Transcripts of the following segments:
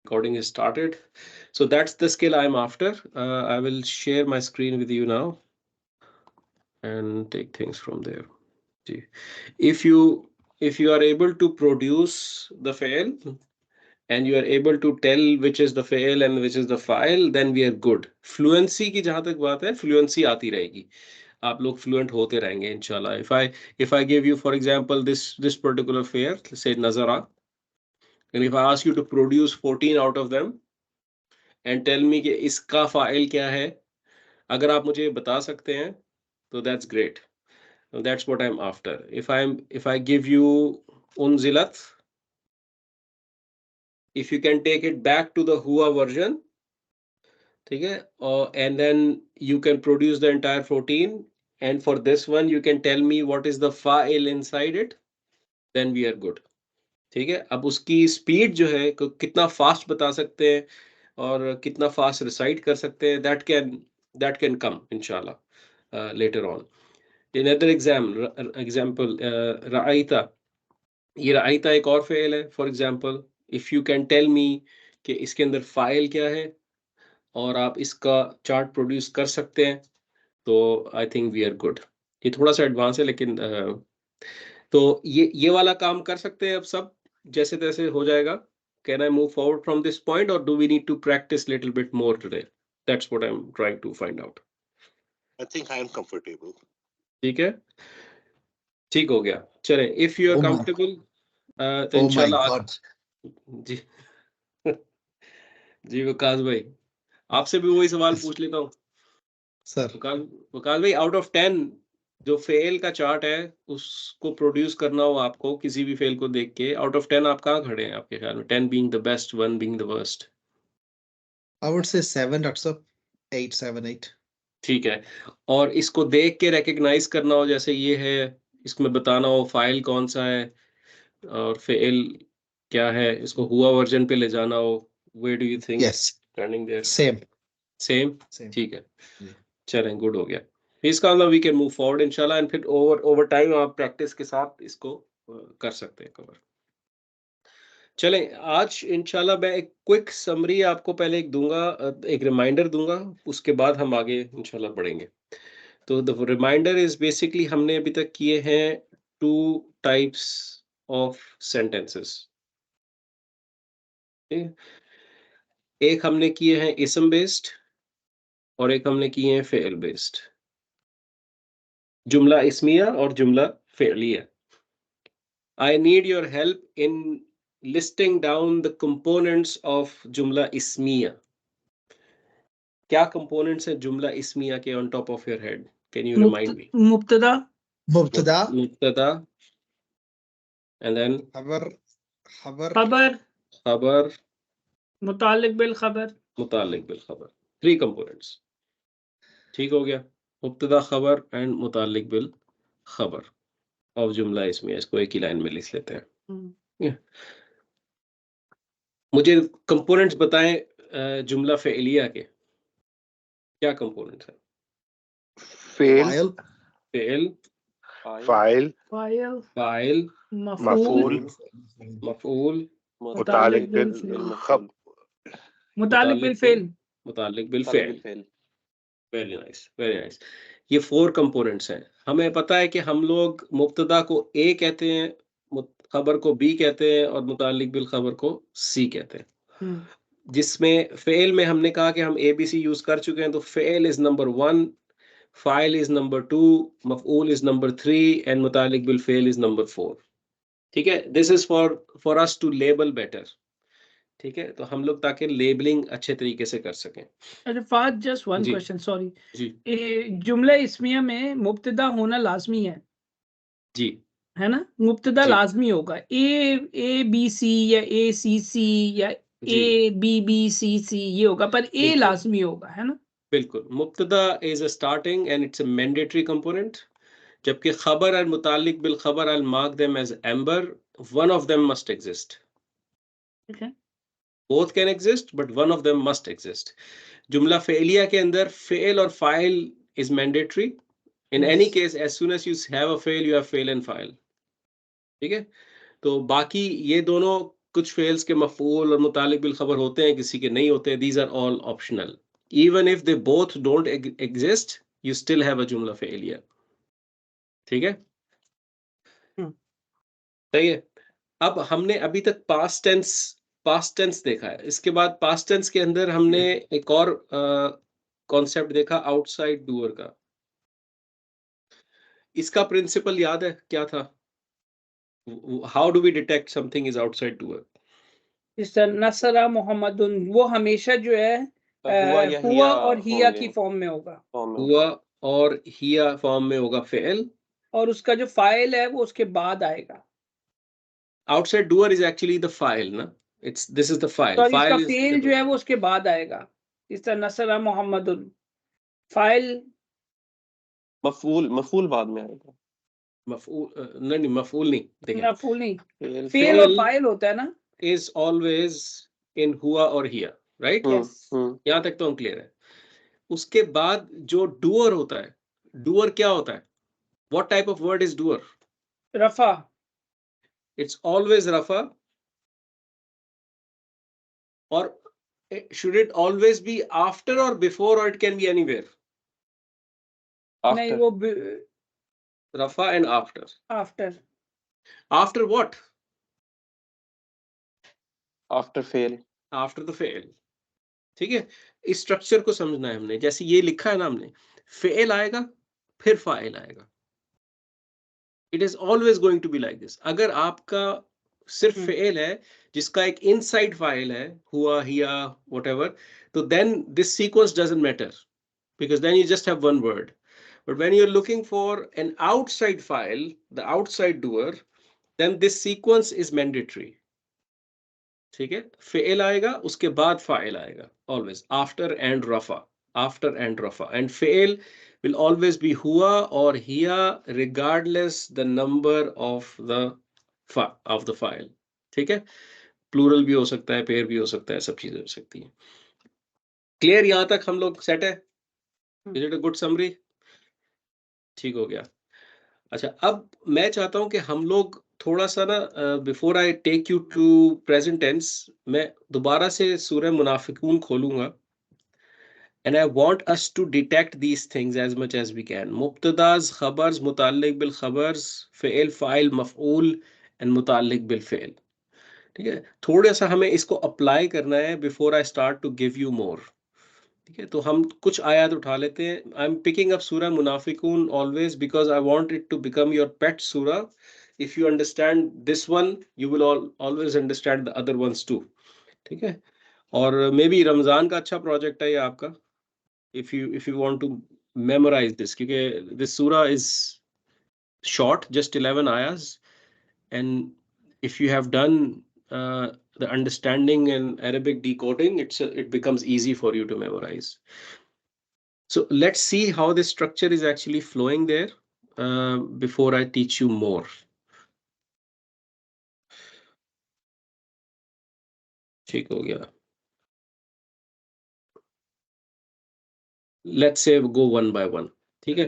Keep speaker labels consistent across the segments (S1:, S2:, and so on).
S1: Recording is started. So that's the skill I'm after. I will share my screen with you now and take things from there. If you are able to produce the file and you are able to tell which is the file and which is the file, then we are good. Fluency की जहां तक बात है, fluency आती रहेगी. आप लोग fluent होते रहेंगे इंशाल्लाह. If I give you, for example, this particular file, say Nazara, and if I ask you to produce 14 out of them and tell me कि इसका फाइल क्या है, अगर आप मुझे बता सकते हैं तो that's great. That's what I'm after. If I give you Unzilat, if you can take it back to the Hua version, ठीक है, and then you can produce the entire 14, and for this one you can tell me what is the file inside it, then we are good. ठीक है, अब उसकी speed जो है कितना fast बता सकते हैं और कितना फास्ट रिसाइट कर सकते हैं, that can come inshallah later on. Another example, रआइता, ये रआइता एक और फेल है. For example, if you can tell me कि इसके अंदर फाइल क्या है और आप इसका चार्ट प्रोड्यूस कर सकते हैं, तो I think we are good. ये थोड़ा सा एडवांस है, लेकिन तो ये वाला काम कर सकते हैं. अब सब जैसे तैसे हो जाएगा. Can I move forward from this point और do we need to practise little bit more today? That's what I am trying to find out.
S2: I think I am comfortable.
S1: ठीक है, ठीक हो गया. चले, इफ यू आर कंफर्टेबल तो इंशाल्लाह. जी जी वकास भाई, आपसे भी वही सवाल पूछ लेता हूँ
S3: सर.
S1: वकास भाई, आउट ऑफ 10 जो फेल का चार्ट है उसको प्रोड्यूस करना हो आपको, किसी भी फेल को देख के, आउट ऑफ 10 आप कहाँ खड़े हैं आपके ख्याल में? 10 being the best, 1 being the worst.
S3: I would say 7, Dr. Sir. 8, 7, 8.
S1: ठीक है, और इसको देख के रिकग्नाइज करना हो, जैसे ये है, इसमें बताना हो फाइल कौन सा है और फेल क्या है, इसको हुआ वर्जन पे ले जाना हो, where do you think?
S3: Yes.
S1: Standing there.
S3: Same.
S1: ठीक है, चलें, गुड हो गया. इसका मतलब वी कैन मूव फॉरवर्ड इंशाल्लाह, एंड फिर ओवर टाइम आप प्रैक्टिस के साथ इसको कर सकते हैं कवर. चलें, आज इंशाल्लाह मैं एक क्विक समरी आपको पहले एक दूंगा, एक रिमाइंडर दूंगा, उसके बाद हम आगे इंशाल्लाह बढ़ेंगे. तो द रिमाइंडर इज बेसिकली, हमने अभी तक किए हैं 2 टाइप्स ऑफ सेंटेंसेस. एक हमने किए हैं इसम बेस्ड और एक हमने किए हैं फेल बेस्ड. जुमला इस्मिया और जुमला फेलिया. I need your help in listing down the components of जुमला इस्मिया. क्या components हैं जुमला इस्मिया के on top of your head? Can you remind me? मुब्तदा, and then खबर,
S4: मुतालिक बिल खबर.
S1: 3 components. ठीक हो गया, मुब्तदा, खबर एंड मुतालिक बिल खबर ऑफ जुमला इस्मिया. इसको एक ही लाइन में लिख लेते हैं. मुझे कंपोनेंट्स बताएं जुमला फेलिया के. क्या कंपोनेंट्स हैं?
S2: Fail,
S1: फेल,
S2: file,
S4: मफूल,
S1: मफूल,
S2: मुतालिक बिल खब,
S1: मुतालिक बिल फेल. Very nice. ये 4 कंपोनेंट्स हैं. हमें पता है कि हम लोग मुब्तदा को ए कहते हैं, खबर को बी कहते हैं और मुतालिक बिल खबर को सी कहते हैं. जिसमें फेल में हमने कहा कि हम ABC यूज कर चुके हैं, तो फेल इज नंबर 1, फाइल इज नंबर 2, मफऊल इज नंबर 3 एंड मुतालिक बिल फेल इज नंबर 4. ठीक है, this is for us to label better. ठीक है, तो हम लोग ताकि लेबलिंग अच्छे तरीके से कर सकें.
S4: अच्छा फाद, जस्ट वन
S1: जी.
S4: Question, sorry.
S1: जी
S4: जुमला इस्मिया में मुब्तदा होना लाजमी है
S1: जी,
S4: है ना? मुब्तदा
S1: जी.
S4: लाजमी होगा. ए बी सी या ACC या
S1: जी.
S4: ABBCC ये होगा, पर ए
S1: बिल्कुल.
S4: लाजमी होगा, है ना?
S1: बिल्कुल, मुब्तदा is a starting and it's a mandatory component, जबकि खबर और मुतालिक बिल खबर, I'll mark them as amber. One of them must exist.
S4: Okay.
S1: Both can exist, but one of them must exist. जुमला फेलिया के अंदर फेल और file is mandatory. In any case, as soon as you have a fail, you have fail and file. ठीक है, तो बाकी ये दोनों कुछ फेल्स के मफूल और मुतालिक बिल खबर होते हैं, किसी के नहीं होते. These are all optional. Even if they both don't exist, you still have a जुमला फेलियर. ठीक है, सही है. अब हमने अभी तक पास्ट टेंस देखा है. इसके बाद पास्ट टेंस के अंदर हमने एक और कॉन्सेप्ट देखा, आउटसाइड डूअर का. इसका प्रिंसिपल याद है क्या था? How do we detect something is outside doer?
S4: इस नसरा मोहम्मदुन, वो हमेशा जो है हुआ और हिया की फॉर्म में होगा.
S1: हुआ और हिया फॉर्म में होगा फेल,
S4: और उसका जो फाइल है वो उसके बाद आएगा.
S1: Outside doer is actually the फाइल ना. दिस इज द फाइल.
S4: तो इसका फेल जो है वो उसके बाद आएगा. इस तरह नसरा मोहम्मदुन, फाइल
S5: मफूल बाद में आएगा.
S1: मफूल नहीं, मफूल नहीं. देखिए,
S4: मफूल नहीं, फेल और फाइल होता है ना.
S1: इज ऑलवेज इन हुआ और हिया, राइट? यहाँ तक तो हम क्लियर है. उसके बाद जो डूअर होता है, डूअर क्या होता है? What type of word is doer?
S4: रफा.
S1: इट्स ऑलवेज रफा. और should it always be after or before, or it can be anywhere?
S4: नहीं, वो
S1: Rafa and after. After what?
S5: After fail.
S1: After the fail. ठीक है, इस स्ट्रक्चर को समझना है हमने. जैसे ये लिखा है ना हमने, फेल आएगा फिर फाइल आएगा. It is always going to be like this. अगर आपका सिर्फ फेल है जिसका एक इनसाइड फाइल है, हुआ हिया व्हाटएवर, तो then this sequence doesn't matter, because then you just have one word. But when you're looking for an outside file, the outside doer, then this sequence is mandatory. ठीक है, fail आएगा उसके बाद file आएगा, always after and rafa, after and rafa, and fail will always be हुआ or here regardless the number of the file. ठीक है, plural भी हो सकता है, पेयर भी हो सकता है, सब चीजें हो सकती हैं. क्लियर? यहां तक हम लोग सेट है? Is it a good summary? ठीक हो गया. अच्छा, अब मैं चाहता हूं कि हम लोग थोड़ा सा ना, before I take you to present tense, मैं दोबारा से सूरह मुनाफिकून खोलूंगा. And I want us to detect these things as much as we can. मुब्तदाज, खबर्स, मुताल्लिक बिल खबर्स, फ़ेल, फ़ाइल, मफ़ऊल and मुताल्लिक बिल फ़ेल. ठीक है, थोड़ा सा हमें इसको अप्लाई करना है before I start to give you more. ठीक है, तो हम कुछ आयत उठा लेते हैं. आई एम पिकिंग अप सूरह मुनाफिकून always because I want it to become your pet सूरह. If you understand this one, you will always understand the other ones too. ठीक है, और मे बी रमजान का अच्छा प्रोजेक्ट है ये आपका, if you want to memorize this, क्योंकि this surah is short, just 11 ayahs, and if you have done the understanding and Arabic decoding, it becomes easy for you to memorize. So let's see how this structure is actually flowing there before I teach you more. ठीक हो गया. Let's say go one by one. ठीक है,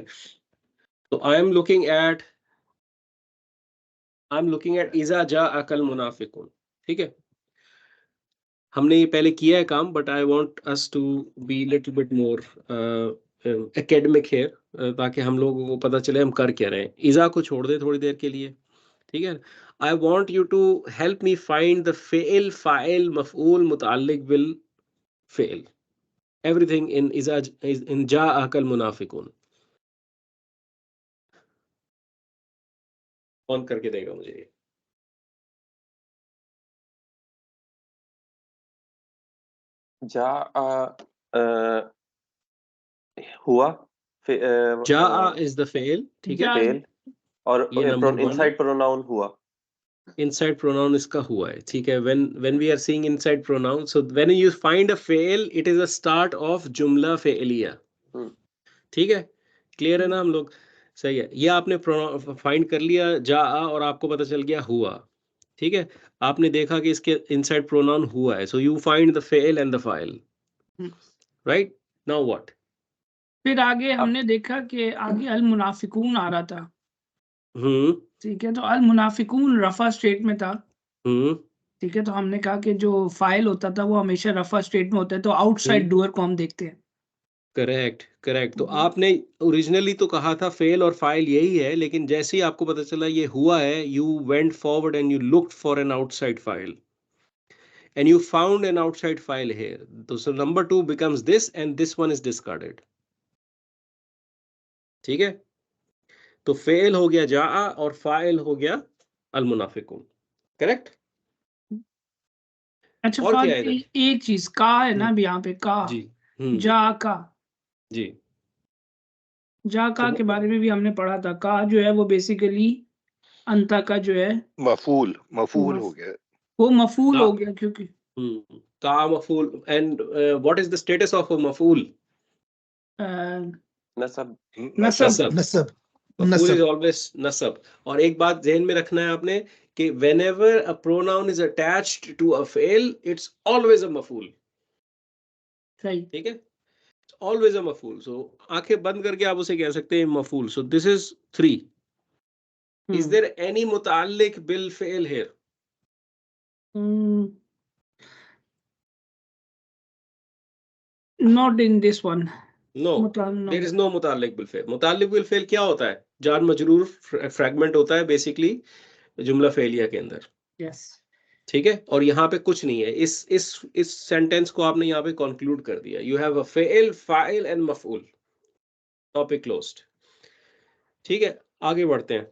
S1: तो I am looking at इज़ा जाअकल मुनाफिकून. ठीक है, हमने ये पहले किया है काम, but I want us to be little bit more academic here, ताकि हम लोगों को पता चले हम कर क्या रहे हैं. इज़ा को छोड़ दे थोड़ी देर के लिए. ठीक है, I want you to help me find the फेल, फाइल, मफऊल, मुताल्लिक बिल फेल, एवरीथिंग इन इज़ा, इन जाअकल मुनाफिकून. कौन करके देगा मुझे ये?
S5: हुआ,
S1: जा इज द फेल. ठीक है,
S5: फेल, और इनसाइड प्रोनाउन हुआ.
S1: Inside pronoun इसका हुआ है. ठीक है, when we are seeing inside pronoun, so when you find a fail, it is a start of जुमला फेलिया. ठीक है, क्लियर है ना हम लोग? सही है, ये आपने फाइंड कर लिया जा, और आपको पता चल गया हुआ. ठीक है, आपने देखा कि इसके इनसाइड प्रोनाउन हुआ है, so you find the fail and the file. Right, now what?
S4: फिर आगे हमने देखा कि आगे अल मुनाफिकून आ रहा था. ठीक है, तो अल मुनाफिकून रफा स्टेट में था. ठीक है, तो हमने कहा कि जो फाइल होता था वो हमेशा रफा स्टेट में होता है, तो आउटसाइड डूअर को हम देखते हैं।
S1: Correct correct. तो आपने ओरिजिनली तो कहा था फेल और फाइल यही है, लेकिन जैसे ही आपको पता चला ये हुआ है, you went forward and you looked for an outside file and you found an outside file here. So number 2 becomes this and this one is discarded. ठीक है, तो फेल हो गया जा और फाइल हो गया अल मुनाफिकुन। करेक्ट।
S4: अच्छा
S1: और क्या है
S4: फादर,
S1: इधर?
S4: एक चीज का है ना अभी यहाँ पे का
S1: जी
S4: जा का
S1: जी।
S4: जा का
S1: तो
S4: के बारे में भी हमने पढ़ा था। का जो है वो बेसिकली अंता का जो है
S2: मफूल हो गया।
S4: वो मफूल हो गया क्योंकि
S1: का मफूल। And what is the status of a मफूल?
S5: नसब।
S4: नसब।
S3: नसब।
S1: मफूल इज ऑलवेज नसब। और एक बात ध्यान में रखना है आपने कि whenever a pronoun is attached to a fail, it's always a maf'ul.
S4: सही।
S1: ठीक है, ऑलवेज अ मफूल। सो आंखें बंद करके आप उसे कह सकते हैं मफूल। So this is 3. Is there any मुताल्लिक बिल फेल here?
S4: Not in this one.
S1: No, there is no मुताल्लिक बिल फेल। मुताल्लिक बिल फेल क्या होता है? जार मजरूर फ्रैगमेंट होता है बेसिकली जुमला फेलिया के अंदर।
S4: यस।
S1: ठीक है, और यहाँ पे कुछ नहीं है। इस सेंटेंस को आपने यहाँ पे कंक्लूड कर दिया। यू हैव अ फेल, फाइल एंड मफूल। Topic closed. ठीक है, आगे बढ़ते हैं।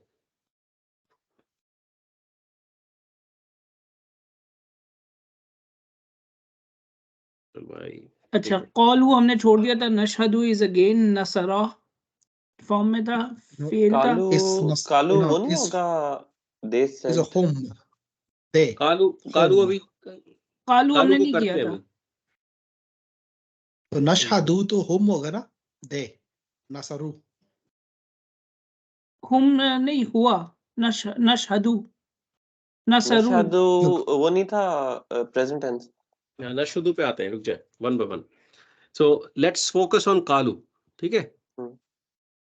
S1: भाई
S4: अच्छा, कॉलू हमने छोड़ दिया था। नशहदु इज अगेन नसरा फॉर्म में था, फेल था।
S5: कालू वो नहीं होगा देश
S3: is a home they
S1: Kalu अभी
S4: कालू हमने
S1: को
S4: नहीं
S1: करते
S4: किया
S1: हैं
S4: था।
S1: अभी।
S3: तो नशहदु तो होम होगा ना, दे नसरू।
S4: हुम नहीं हुआ। नशहदु नसरू।
S5: नशहदु वो नहीं था प्रेजेंट टेंस।
S1: नशुदु पे आते हैं, रुक जाए one by one. So let's focus on Kalu. ठीक है,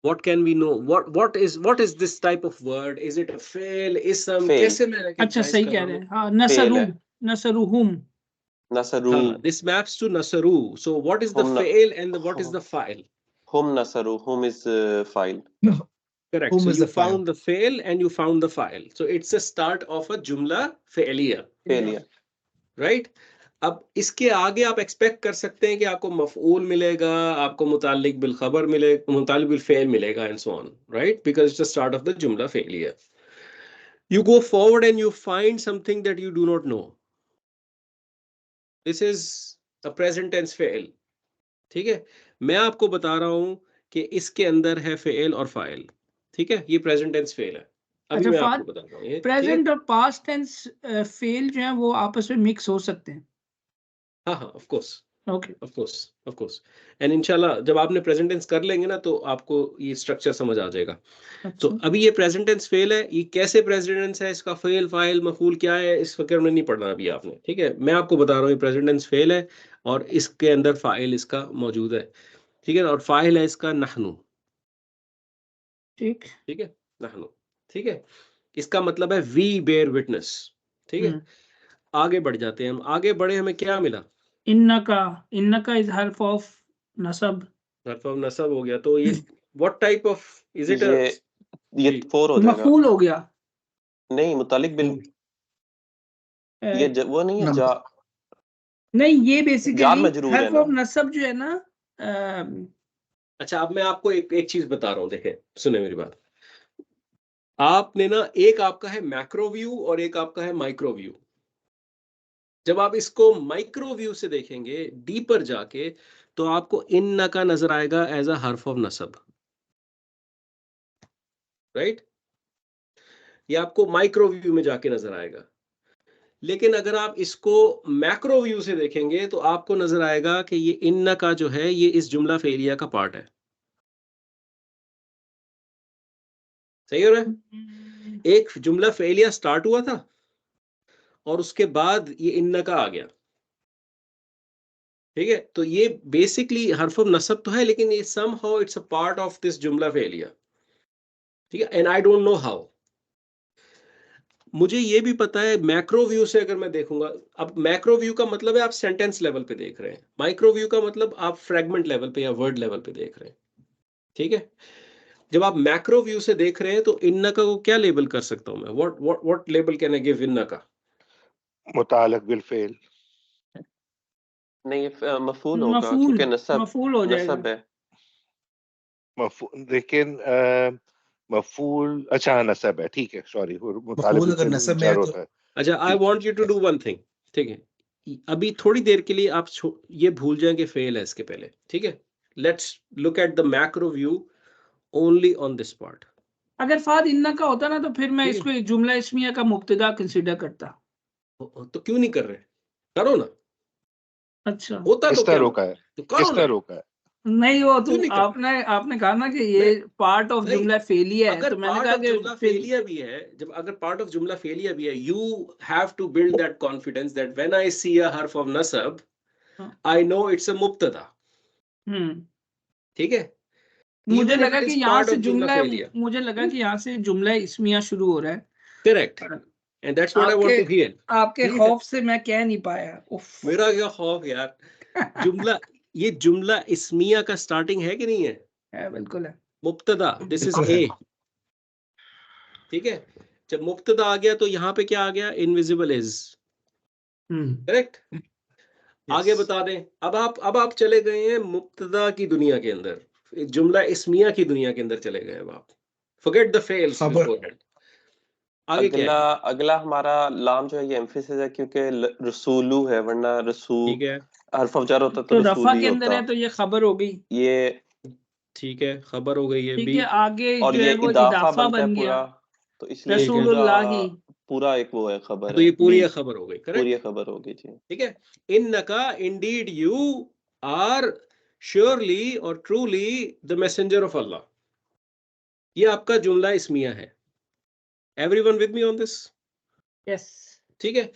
S1: what can we know? What is this type of word? Is it a fail, ism?
S5: Fail.
S1: कैसे मैं
S4: अच्छा
S1: recognize
S4: सही
S1: कर
S4: कह
S1: रहा
S4: रहे
S1: हूँ?
S4: हैं। हाँ, नसरू।
S5: है।
S4: नसरूहुम।
S5: नसरू।
S1: हाँ, this maps to nasaru. So what is the
S5: Hum
S1: fail and what is the file?
S5: Hum nasaru. Hum is file.
S1: Correct.
S3: Whom
S1: So
S3: is
S1: you
S3: the file?
S1: found the fail and you found the file. So it's a start of a jumla failure.
S5: Failure.
S1: Right? अब इसके आगे आप expect कर सकते हैं कि आपको मफऊल मिलेगा, आपको मुताल्लिक बिल खबर मिलेगा, मुताल्लिक बिल फेल मिलेगा and so on, right? Because it's the start of the जुमला failure. You go forward and you find something that you do not know. This is a present tense fail. ठीक है, मैं आपको बता रहा हूं कि इसके अंदर है फेल और फाइल। ठीक है, ये प्रेजेंट टेंस फेल है। अभी मैं आपको बता रहा हूँ ये।
S4: प्रेजेंट और पास्ट टेंस फेल जो है वो आपस में मिक्स हो सकते हैं।
S1: हाँ हाँ, of course.
S4: Okay,
S1: of course. And इंशाल्लाह जब आपने प्रेजेंट टेंस कर लेंगे ना तो आपको ये स्ट्रक्चर समझ आ जाएगा। तो अभी ये प्रेजेंट टेंस फेल है। ये कैसे प्रेजेंट टेंस है, इसका फेल फाइल मफूल क्या है, इस फकर में नहीं पढ़ना अभी आपने। ठीक है, मैं आपको बता रहा हूँ ये प्रेजेंट टेंस फेल है और इसके अंदर फाइल इसका मौजूद है। ठीक है, और फाइल है इसका नहनु।
S4: ठीक
S1: है, नहनु। ठीक है, इसका मतलब है वी बेयर विटनेस। ठीक है, आगे बढ़ जाते हैं हम। आगे बढ़े, हमें क्या मिला?
S4: इन्नका इज हर्फ ऑफ नसब।
S1: हर्फ ऑफ नसब हो गया। तो ये what type of is it?
S5: ये 4 हो जाएगा।
S4: मफूल हो गया।
S5: नहीं, मुतालिक बिल ये वो नहीं है जा।
S4: नहीं, ये बेसिकली
S5: हर्फ
S4: ऑफ नसब जो है ना।
S1: अच्छा, अब मैं आपको एक चीज बता रहा हूँ, देखें, सुने मेरी बात। आपने ना, एक आपका है मैक्रो व्यू और एक आपका है माइक्रो व्यू। जब आप इसको माइक्रो व्यू से देखेंगे डीपर जाके तो आपको इन्ना का नजर आएगा एज अ हर्फ ऑफ नसब, राइट? ये आपको माइक्रो व्यू में जाके नजर आएगा। लेकिन अगर आप इसको मैक्रो व्यू से देखेंगे तो आपको नजर आएगा कि ये इन्ना का जो है ये इस जुमला फेलिया का पार्ट है। सही हो रहा है? एक जुमला फेलिया स्टार्ट हुआ था और उसके बाद ये इन्ना का आ गया। ठीक है, तो ये बेसिकली हर्फ ऑफ नसब तो है, लेकिन ये somehow it's a part of this जुमला फेलिया। ठीक है, and I don't know how. मुझे ये भी पता है मैक्रो व्यू से अगर मैं देखूंगा, अब मैक्रो व्यू का मतलब है आप सेंटेंस लेवल पे देख रहे हैं, माइक्रो व्यू का मतलब आप फ्रेगमेंट लेवल पे या वर्ड लेवल पे देख रहे हैं, ठीक है। जब आप मैक्रो व्यू से देख रहे हैं तो इन्नका को क्या लेबल कर सकता हूं मैं, what label can I give इन्नका?
S2: मुतालिक बिल फेल।
S5: नहीं, ये मफूल होगा
S4: मफूल,
S5: क्योंकि नसब
S4: मफूल हो जाएगा।
S5: नसब है।
S2: लेकिन मफूल अच्छा नसब है, ठीक है, सॉरी, मुतालिक
S3: मफूल
S2: बिल
S3: अगर
S2: फेल
S3: नसब में
S2: जार
S3: है तो
S2: होता है।
S1: अच्छा, I want you to do one thing, ठीक है, अभी थोड़ी देर के लिए आप ये भूल जाएं कि फेल है इसके पहले, ठीक है। Let's look at the macro view only on this part.
S4: अगर फाद इन्ना का होता ना तो फिर मैं
S1: ठीक है।
S4: इसको एक जुमला इस्मिया का मुब्तदा कंसीडर करता।
S1: तो क्यों नहीं कर रहे? करो ना,
S4: अच्छा,
S1: होता तो
S2: किस तरह
S1: क्या
S2: रोका है,
S1: तो करो
S2: किस तरह
S1: ना,
S2: रोका है?
S4: नहीं वो तो
S1: क्यों नहीं कर?
S4: आपने कहा ना कि ये पार्ट ऑफ
S1: नहीं,
S4: जुमला फेलिया है,
S1: अगर
S4: तो मैंने
S1: पार्ट
S4: कहा
S1: ऑफ
S4: कि
S1: जुमला
S4: फिर
S1: फेलियर भी है, जब अगर पार्ट ऑफ जुमला फेलियर भी है, you have to build that confidence that when I see a हर्फ ऑफ नसब आई नो इट्स अ मुब्तदा, ठीक है,
S4: मुझे
S1: even if
S4: लगा
S1: it
S4: कि
S1: is
S4: यहाँ
S1: part
S4: से
S1: of jumla
S4: जुमला
S1: failure.
S4: मुझे लगा कि यहाँ से जुमला इस्मिया शुरू हो रहा है।
S1: Correct. And that's what I want to hear.
S4: आपके
S1: ठीक है?
S4: खौफ से मैं कह नहीं पाया। उफ।
S1: मेरा क्या खौफ यार, जुमला, ये जुमला इस्मिया का स्टार्टिंग है कि नहीं है?
S4: है, बिल्कुल है।
S1: मुब्तदा, दिस इज
S3: बिल्कुल
S1: ए,
S3: है।
S1: ठीक है। जब मुब्तदा आ गया तो यहाँ पे क्या आ गया? Invisible is, correct. आगे
S3: Yes.
S1: बता दें, अब आप चले गए हैं मुब्तदा की दुनिया के अंदर, जुमला इस्मिया की दुनिया के अंदर चले गए अब आप, फॉरगेट द फेल्स
S3: खबर
S1: बिफोरहैंड। आगे क्या
S5: अगला
S1: है?
S5: अगला हमारा लाम जो है ये एम्फेसिस है क्योंकि रसूलू है, वरना रसूल
S1: ठीक है,
S5: हर्फ ऑफ जार होता तो
S4: तो रफा
S5: रसूली
S4: के अंदर
S5: होता।
S4: है तो ये खबर हो गई।
S5: ये
S1: ठीक है, खबर हो गई है
S4: ठीक
S1: बी,
S4: है, आगे
S5: और
S4: जो
S5: ये
S4: है वो
S5: इदाफा
S4: इदाफा
S5: बनता है
S4: बन गया,
S5: पूरा, तो इसलिए
S1: ठीक है,
S5: पूरा
S4: रसूलुल्लाही।
S5: पूरा एक वो है, खबर
S1: तो
S5: है
S1: ये पूरी
S5: बी,
S1: खबर हो गई,
S5: पूरी
S1: करेक्ट।
S5: खबर होगी जी।
S1: ठीक है, इन्नका इंडीड यू आर श्योरली और ट्रूली द मैसेंजर ऑफ अल्लाह, ये आपका जुमला इस्मिया है। Everyone with me on this?
S4: Yes.
S1: ठीक है,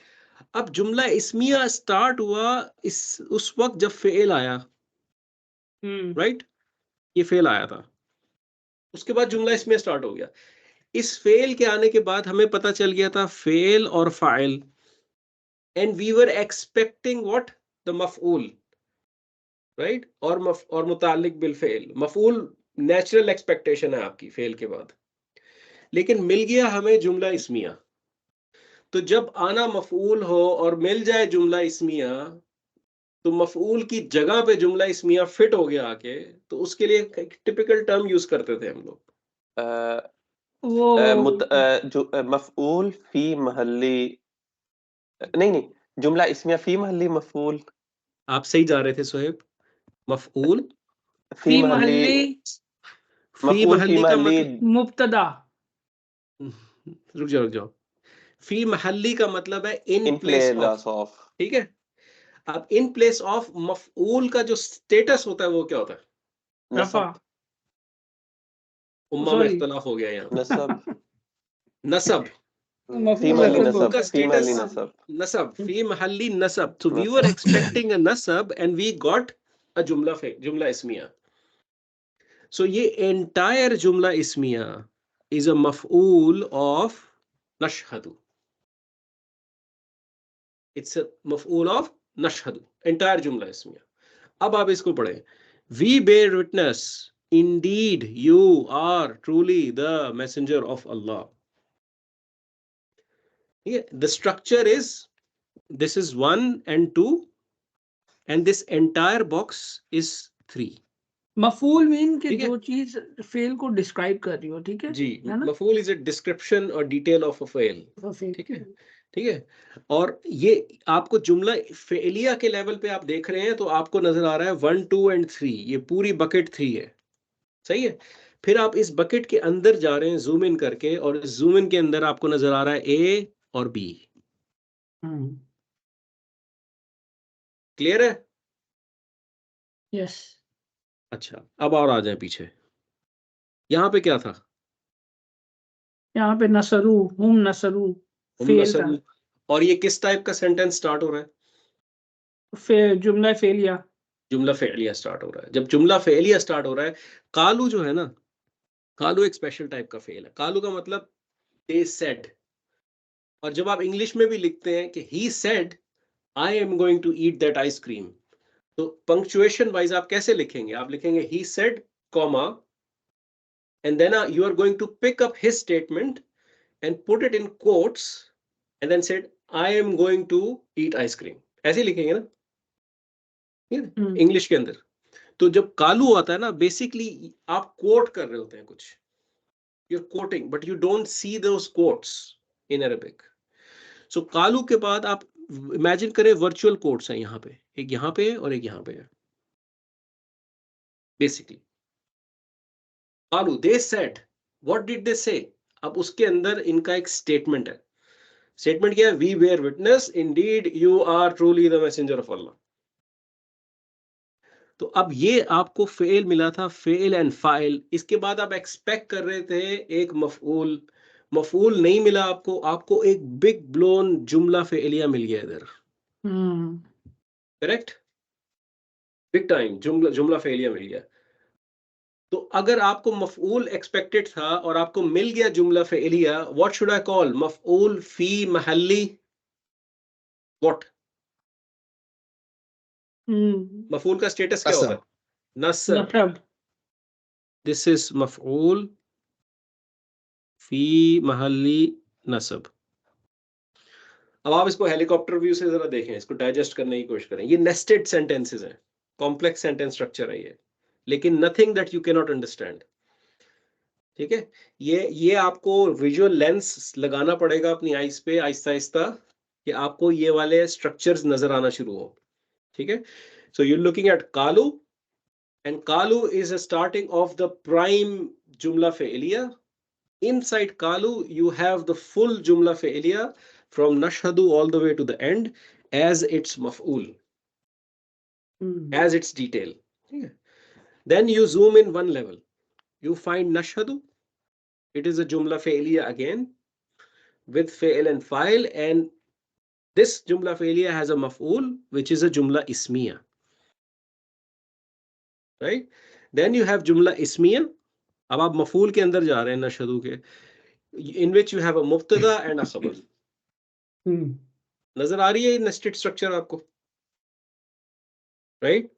S1: अब जुमला इस्मिया स्टार्ट हुआ इस उस वक्त जब फेल आया, राइट, ये फेल आया था, उसके बाद जुमला इस्मिया स्टार्ट हो गया। इस फेल के आने के बाद हमें पता चल गया था फेल और फाइल, and we were expecting what, the मफऊल, राइट, और मुतालिक बिल फेल, मफूल नेचुरल एक्सपेक्टेशन है आपकी फेल के बाद, लेकिन मिल गया हमें जुमला इस्मिया। तो जब आना मफूल हो और मिल जाए जुमला इस्मिया, तो मफूल की जगह पे जुमला इस्मिया फिट हो गया आके, तो उसके लिए एक टिपिकल टर्म यूज करते थे हम लोग,
S4: वो
S5: जो मफऊल फी महल्ली, नहीं नहीं, जुमला इसमिया फी महल्ली मफऊल,
S1: आप सही जा रहे थे सोहेब, मफूल
S5: फी
S4: फी
S5: महल्ली,
S1: फी
S5: मफऊल फी
S1: महल्ली का
S5: महल्ली,
S1: मतलब,
S4: मुब्तदा।
S1: रुक जाओ, फी महल्ली का मतलब है in
S5: in
S1: place
S5: place
S1: of,
S5: of,
S1: ठीक है। अब इन प्लेस ऑफ मफऊल का जो स्टेटस होता है वो क्या होता है?
S4: रफा,
S5: नसब,
S1: उम्मा में
S4: सॉरी,
S1: इख्तलाफ हो गया यहाँ।
S5: नसब,
S1: नसब,
S5: फी
S4: मफूल
S5: महल्ली
S4: नसब
S5: नसब,
S1: उनका
S5: फी महल्ली
S1: स्टेटस
S5: नसब,
S1: नसब, फी महल्ली नसब, so we were
S5: नसब,
S1: expecting a nasab and we got a जुमला ismiya, so ये entire जुमला ismiya is a maf'ul of nashhadu, it's a maf'ul of nashhadu, entire जुमला ismiya। अब आप इसको पढ़ें, we bear witness indeed you are truly the messenger of Allah। the structure is, this is 1 and 2 and this entire box is 3।
S4: मफूल mean के
S1: ठीक है
S4: जो चीज फेल को डिस्क्राइब कर रही हो, ठीक है,
S1: जी,
S4: है ना?
S1: मफूल इज अ डिस्क्रिप्शन और डिटेल ऑफ अ फेल,
S4: तो फेल,
S1: ठीक है, ठीक है। और ये आपको जुमला फेलिया के लेवल पे आप देख रहे हैं तो आपको नजर आ रहा है 1 2 एंड 3, ये पूरी बकेट 3 है, सही है। फिर आप इस बकेट के अंदर जा रहे हैं जूम इन करके, और इस जूम इन के अंदर आपको नजर आ रहा है ए और बी, क्लियर है?
S4: यस।
S1: अच्छा, अब और आ जाए पीछे, यहाँ पे क्या था?
S4: यहाँ पे नसरू, हुम नसरू फेल था,
S1: और ये किस टाइप का सेंटेंस स्टार्ट हो रहा है?
S4: जुमला फेलिया।
S1: जुमला फेलिया स्टार्ट हो रहा है। जब जुमला फेलिया स्टार्ट हो रहा है, कालू जो है ना, कालू एक स्पेशल टाइप का फेल है। कालू का मतलब दे सेड, और जब आप इंग्लिश में भी लिखते हैं कि he said I am going to eat that ice cream, तो पंक्चुएशन वाइज आप कैसे लिखेंगे? आप लिखेंगे he said, comma, and then you are going to pick up his statement and put it in quotes and then said I am going to eat ice cream. ऐसे लिखेंगे ना English के अंदर। तो जब कालू आता है ना, बेसिकली आप कोट कर रहे होते हैं कुछ, you're quoting but you don't see those quotes in Arabic. So Kalu के बाद आप इमेजिन करें वर्चुअल कोट्स हैं यहाँ पे, एक यहाँ पे और एक यहाँ पे है। Basically Kalu they said, what did they से? अब उसके अंदर इनका एक स्टेटमेंट है। स्टेटमेंट क्या है? We bear witness indeed you are truly the messenger of अल्लाह। तो अब ये आपको फेल मिला था, फेल एंड फाइल। इसके बाद आप एक्सपेक्ट कर रहे थे एक मफऊल, मफऊल नहीं मिला आपको, आपको एक बिग ब्लोन जुमला फेलिया मिल गया इधर। करेक्ट, बिग टाइम जुमला फेलिया मिल गया। तो अगर आपको मफऊल एक्सपेक्टेड था और आपको मिल गया जुमला फेलिया, व्हाट शुड आई कॉल? मफऊल फी महल्ली व्हाट? मफऊल का स्टेटस क्या होगा? नस्ब। दिस इज मफऊल फी महल्ली नस्ब। अब आप इसको हेलीकॉप्टर व्यू से जरा देखें, इसको डाइजेस्ट करने की कोशिश करें। ये नेस्टेड सेंटेंसेस हैं, कॉम्प्लेक्स सेंटेंस स्ट्रक्चर है ये, लेकिन nothing that you can not understand. ठीक है, ये आपको विजुअल लेंस लगाना पड़ेगा अपनी आईज पे आहिस्ता आहिस्ता, कि आपको ये वाले स्ट्रक्चर्स नजर आना शुरू हो। ठीक है, so you looking at Kalu, and Kalu is a starting of the prime जुमला फेलिया। Inside Kalu, you have the full Jumla Fi'liya from Nashhadu all the way to the end as its maf'ul, as its detail. Yeah. Then you zoom in one level. You find Nashhadu. It is a Jumla Fi'liya again with Fi'il and Fa'il, and this Jumla Fi'liya has a maf'ul which is a Jumla Ismiya. Right? Then you have Jumla Ismiya. अब आप मफूल के अंदर जा रहे हैं नशदू के, in which you have a मुब्तदा and a खबर। नजर आ रही है नेस्टेड स्ट्रक्चर आपको? राइट,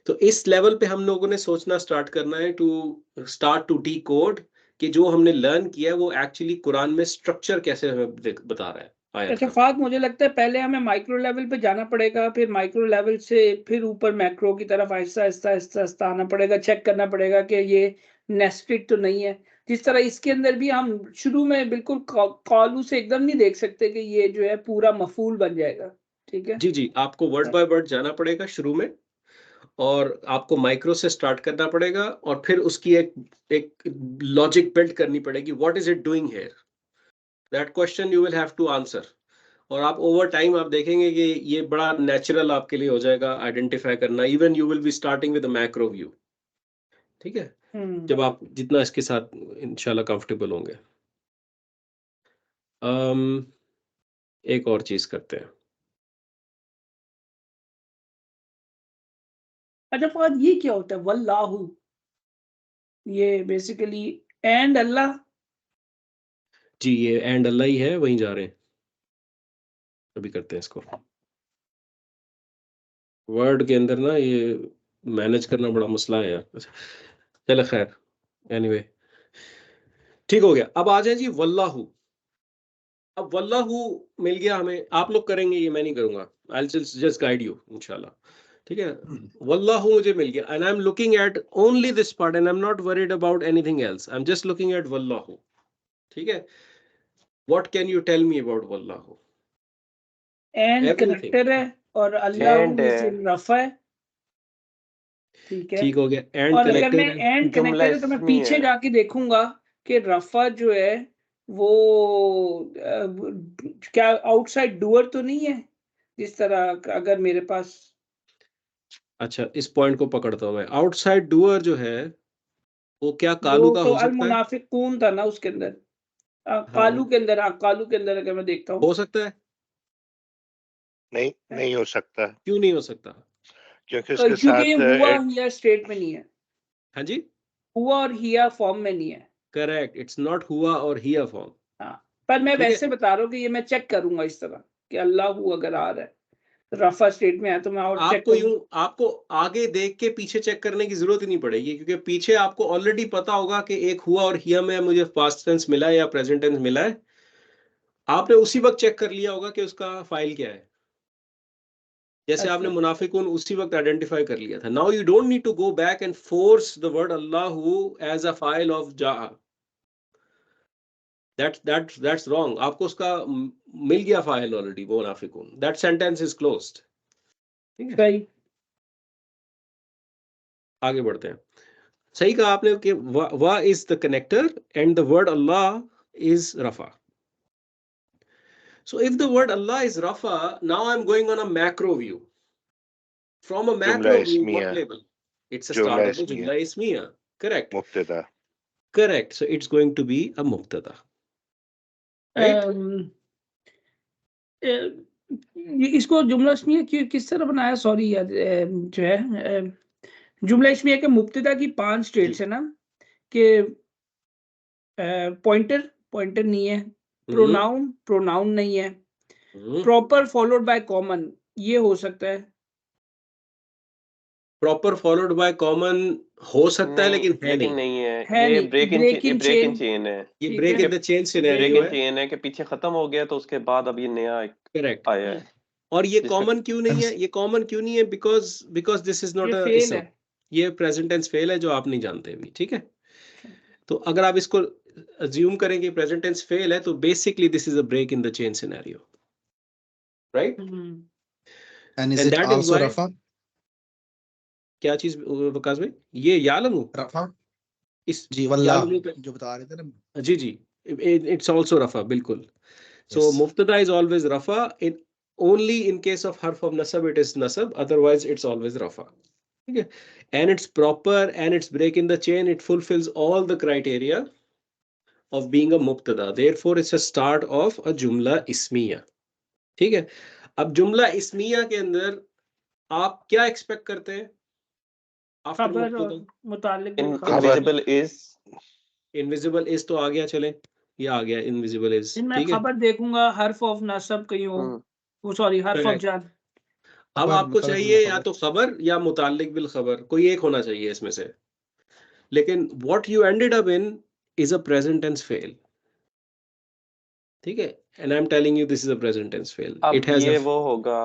S1: तो इस लेवल पे हम लोगों ने सोचना स्टार्ट करना है, टू स्टार्ट टू डिकोड कि जो हमने लर्न किया है वो एक्चुअली कुरान में स्ट्रक्चर कैसे हमें बता रहा है।
S4: अच्छा फात, मुझे लगता है पहले हमें माइक्रो लेवल पे जाना पड़ेगा, फिर माइक्रो लेवल से फिर ऊपर मैक्रो की तरफ आहिस्ता आहिस्ता आहिस्ता आहिस्ता आना पड़ेगा, चेक करना पड़ेगा कि ये नेस्टेड तो नहीं है। जिस तरह इसके अंदर भी हम शुरू में बिल्कुल कालू से एकदम नहीं देख सकते कि ये जो है पूरा मफूल बन जाएगा। ठीक है
S1: जी, आपको वर्ड बाय वर्ड जाना पड़ेगा शुरू में, और आपको माइक्रो से स्टार्ट करना पड़ेगा, और फिर उसकी एक लॉजिक बिल्ड करनी पड़ेगी। What is it doing here? That question you will have to answer. और आप ओवर टाइम आप देखेंगे कि ये बड़ा नेचुरल आपके लिए हो जाएगा आइडेंटिफाई करना। Even you will be starting with a macro view. ठीक है, जब आप जितना इसके साथ इंशाल्लाह कंफर्टेबल होंगे। एक और चीज करते हैं।
S4: अच्छा फहद, ये क्या होता है वल्लाहु? ये बेसिकली एंड अल्लाह?
S1: जी, ये एंड अल्लाह ही है, वहीं जा रहे हैं, अभी करते हैं इसको। वर्ड के अंदर ना ये मैनेज करना बड़ा मसला है यार। चलो खैर, एनीवे ठीक हो गया। अब आ जाए जी वल्लाहु। अब वल्लाहु मिल गया हमें, आप लोग करेंगे, ये मैं नहीं करूंगा। I will just guide you इंशाल्लाह। ठीक है, वल्लाहु मुझे मिल गया, and I am looking at only this part, and I am not worried about anything else. I am just looking at वल्लाहु। ठीक है, what can you tell me about वल्लाहु?
S4: एंड कनेक्टर है और अल्लाह इस्म रफा है। ठीक है,
S1: ठीक हो गया, एंड
S4: और अगर
S1: कनेक्टर
S4: मैं
S1: है,
S4: एंड कनेक्टर है तो मैं पीछे जाके देखूंगा कि रफा जो है वो क्या आउटसाइड डूअर तो नहीं है? जिस तरह अगर मेरे पास,
S1: अच्छा इस पॉइंट को पकड़ता हूं मैं। आउटसाइड डूअर जो है वो क्या कालू का
S4: तो
S1: हो
S4: अल
S1: सकता है?
S4: मुनाफिकून था ना उसके अंदर,
S1: हाँ,
S4: कालू के अंदर। कालू के अंदर अगर मैं देखता हूँ,
S1: हो सकता है।
S2: नहीं हो सकता।
S1: क्यों नहीं हो सकता?
S2: क्योंकि उसके
S4: क्योंकि ये हुआ
S2: साथ
S4: हिया स्टेट में नहीं है।
S1: हाँ जी,
S4: हुआ और हिया फॉर्म में नहीं है।
S1: करेक्ट, इट्स नॉट हुआ और हिया फॉर्म।
S4: हाँ, पर मैं
S1: ठीक है।
S4: वैसे बता रहा हूँ कि ये मैं चेक करूंगा इस तरह कि अल्लाह अगर आ रहा है रफा स्टेट में है तो मैं और चेक
S1: आपको
S4: करूंगा।
S1: यूं आपको आगे देख के पीछे चेक करने की जरूरत ही नहीं पड़ेगी, क्योंकि पीछे आपको ऑलरेडी पता होगा कि एक हुआ और हिया में मुझे पास्ट टेंस मिला है या प्रेजेंट टेंस मिला है। आपने उसी वक्त चेक कर लिया होगा कि उसका फाइल क्या है, जैसे आपने
S4: अच्छा
S1: मुनाफिकून उसी वक्त आइडेंटिफाई कर लिया था। Now you don't need to go back and force the word अल्लाहु एज अ फाइल ऑफ जा। that's wrong। आपको उसका मिल गया फाइल ऑलरेडी, वो मुनाफिकून, दैट सेंटेंस इज क्लोज्ड। ठीक है,
S4: सही।
S1: आगे बढ़ते हैं। सही कहा आपने कि वा is the connector and the word अल्लाह इज रफा। So if the word Allah is rafa, now I'm going on a macro view. From a
S2: जुमला
S1: macro view, what
S2: इस्मिया,
S1: label? It's a
S2: जुमला
S1: start of the
S2: इस्मिया,
S1: jumla ismiya. Correct.
S2: मुब्तदा।
S1: Correct. So it's going to be a mubtada. Right?
S4: इसको जुमला इस्मिया किस तरह बनाया? Sorry यार, जो है जुमला इस्मिया के मुब्तदा की 5 स्टेट्स है ना, कि पॉइंटर नहीं है, प्रोनाउन नहीं है, प्रॉपर फॉलोड बाय कॉमन, ये हो सकता है।
S1: Proper followed by common हो सकता है,
S5: नहीं,
S1: लेकिन है नहीं।
S5: नहीं है,
S4: है
S5: ये
S4: नहीं,
S5: ब्रेक इन
S4: chain।
S5: चेन है।
S1: ये
S4: ठीक
S1: ब्रेक
S4: है।
S1: In the chain
S5: break
S1: scenario
S5: in
S1: है।
S5: चेन है कि पीछे खत्म हो गया तो उसके बाद अब ये नया एक
S1: करेक्ट।
S5: आया है।
S1: और ये
S5: जिसका
S1: कॉमन क्यों नहीं है? ये कॉमन क्यों नहीं है? बिकॉज दिस इज नॉट
S4: ये
S1: अ
S4: फेल
S1: इसम।
S4: है।
S1: ये प्रेजेंट टेंस फेल है जो आप नहीं जानते अभी। ठीक है, तो अगर आप इसको अज्यूम करेंगे प्रेजेंट टेंस फेल है, तो basically this is a break in the chain scenario, right?
S3: And is
S1: and
S3: it
S1: that is
S3: also
S1: why,
S3: Rafa?
S1: क्या चीज वकास भाई? ये यालमू,
S3: Rafa?
S1: इस
S3: जी वल्लाह
S1: यालमू पे,
S3: जो बता रहे थे ना।
S1: जी जी, इट्स आल्सो रफा, बिल्कुल। So
S3: Yes.
S1: mubtada is always rafa. In only in case of harf of nasab it is nasab. Otherwise it's always rafa. Okay, and it's proper and it's break in the chain. It fulfills all the criteria of being a mubtada. Therefore it's a start of a jumla ismiya. ठीक है, अब जुमला इस्मिया के अंदर आप क्या expect करते हैं आफ्टर
S4: खबर और
S1: मुब्तदा?
S4: मुतालिक बिल खबर।
S5: इनविजिबल इज,
S1: इनविजिबल इज तो आ गया, चले ये आ गया इनविजिबल इज।
S4: मैं
S1: ठीक है,
S4: खबर देखूंगा हर्फ ऑफ नसब कहीं हो, वो सॉरी हर्फ ऑफ
S1: Correct.
S4: जान।
S1: अब
S3: खबर,
S1: आपको
S3: मुतालिक
S1: चाहिए
S3: बिल
S1: या
S3: खबर।
S1: तो खबर या मुतालिक बिल खबर, कोई एक होना चाहिए इसमें से। लेकिन what you ended up in is a present tense fail. ठीक है, and I'm telling you this is a present tense fail.
S5: अब
S1: It has
S5: ये
S1: a
S5: वो होगा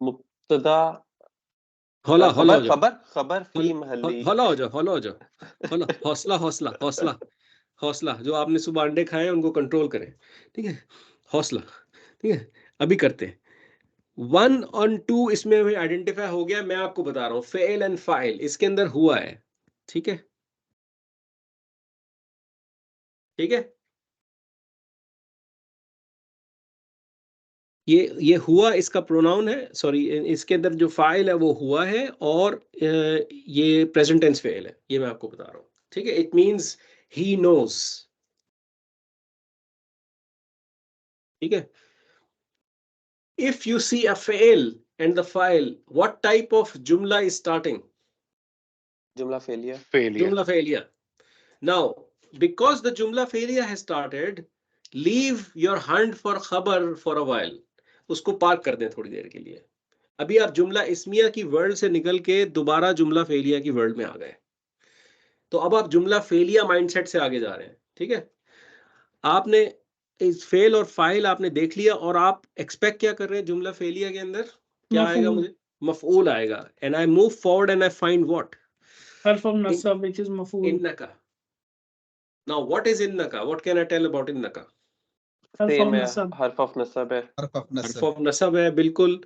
S5: मुब्तदा,
S1: होला होला हो
S5: खबर
S1: जाओ,
S5: खबर खबर फी महली।
S1: होला हो जाओ, होला हो जाओ, होला, हौसला हौसला हौसला हौसला। जो आपने सुबह अंडे खाए हैं उनको कंट्रोल करें। ठीक है, हौसला। ठीक है, अभी करते हैं 1 और 2। इसमें आइडेंटिफाई हो गया। मैं आपको बता रहा हूँ फेल एंड फाइल इसके अंदर हुआ है। ठीक है, ठीक है, ये हुआ इसका प्रोनाउन है, सॉरी इसके अंदर जो फाइल है वो हुआ है, और ये प्रेजेंट टेंस फेल है, ये मैं आपको बता रहा हूँ। ठीक है, इट मींस ही नोज। ठीक है, इफ यू सी अ फेल एंड द फाइल, व्हाट टाइप ऑफ जुमला इज स्टार्टिंग?
S5: जुमला फेलियर।
S2: फेलियर।
S1: Jumla failure. Now, because the Jumla failure has started, leave your hunt for खबर for a while. उसको पार्क कर दें थोड़ी देर के लिए। अभी आप जुमला इस्मिया की वर्ल्ड से निकल के दोबारा जुमला फेलिया की वर्ल्ड में आ गए, तो अब आप जुमला फेलिया माइंडसेट से आगे जा रहे हैं। ठीक है, आपने इस फेल और फाइल आपने देख लिया, और आप एक्सपेक्ट क्या कर रहे हैं जुमला फेलिया के अंदर? क्या आएगा? मुझे मफऊल आएगा। And I move forward and I find what?
S4: हर्फ ऑफ नसब व्हिच इज मफूल।
S1: इन्नका। Now, what is innaka? What can I tell about innaka?
S4: हर्फ ऑफ
S5: सेम है,
S4: नसब।
S5: हर्फ ऑफ नसब है।
S3: हर्फ ऑफ
S1: हर्फ
S3: नसब।
S1: ऑफ नसब है, बिल्कुल।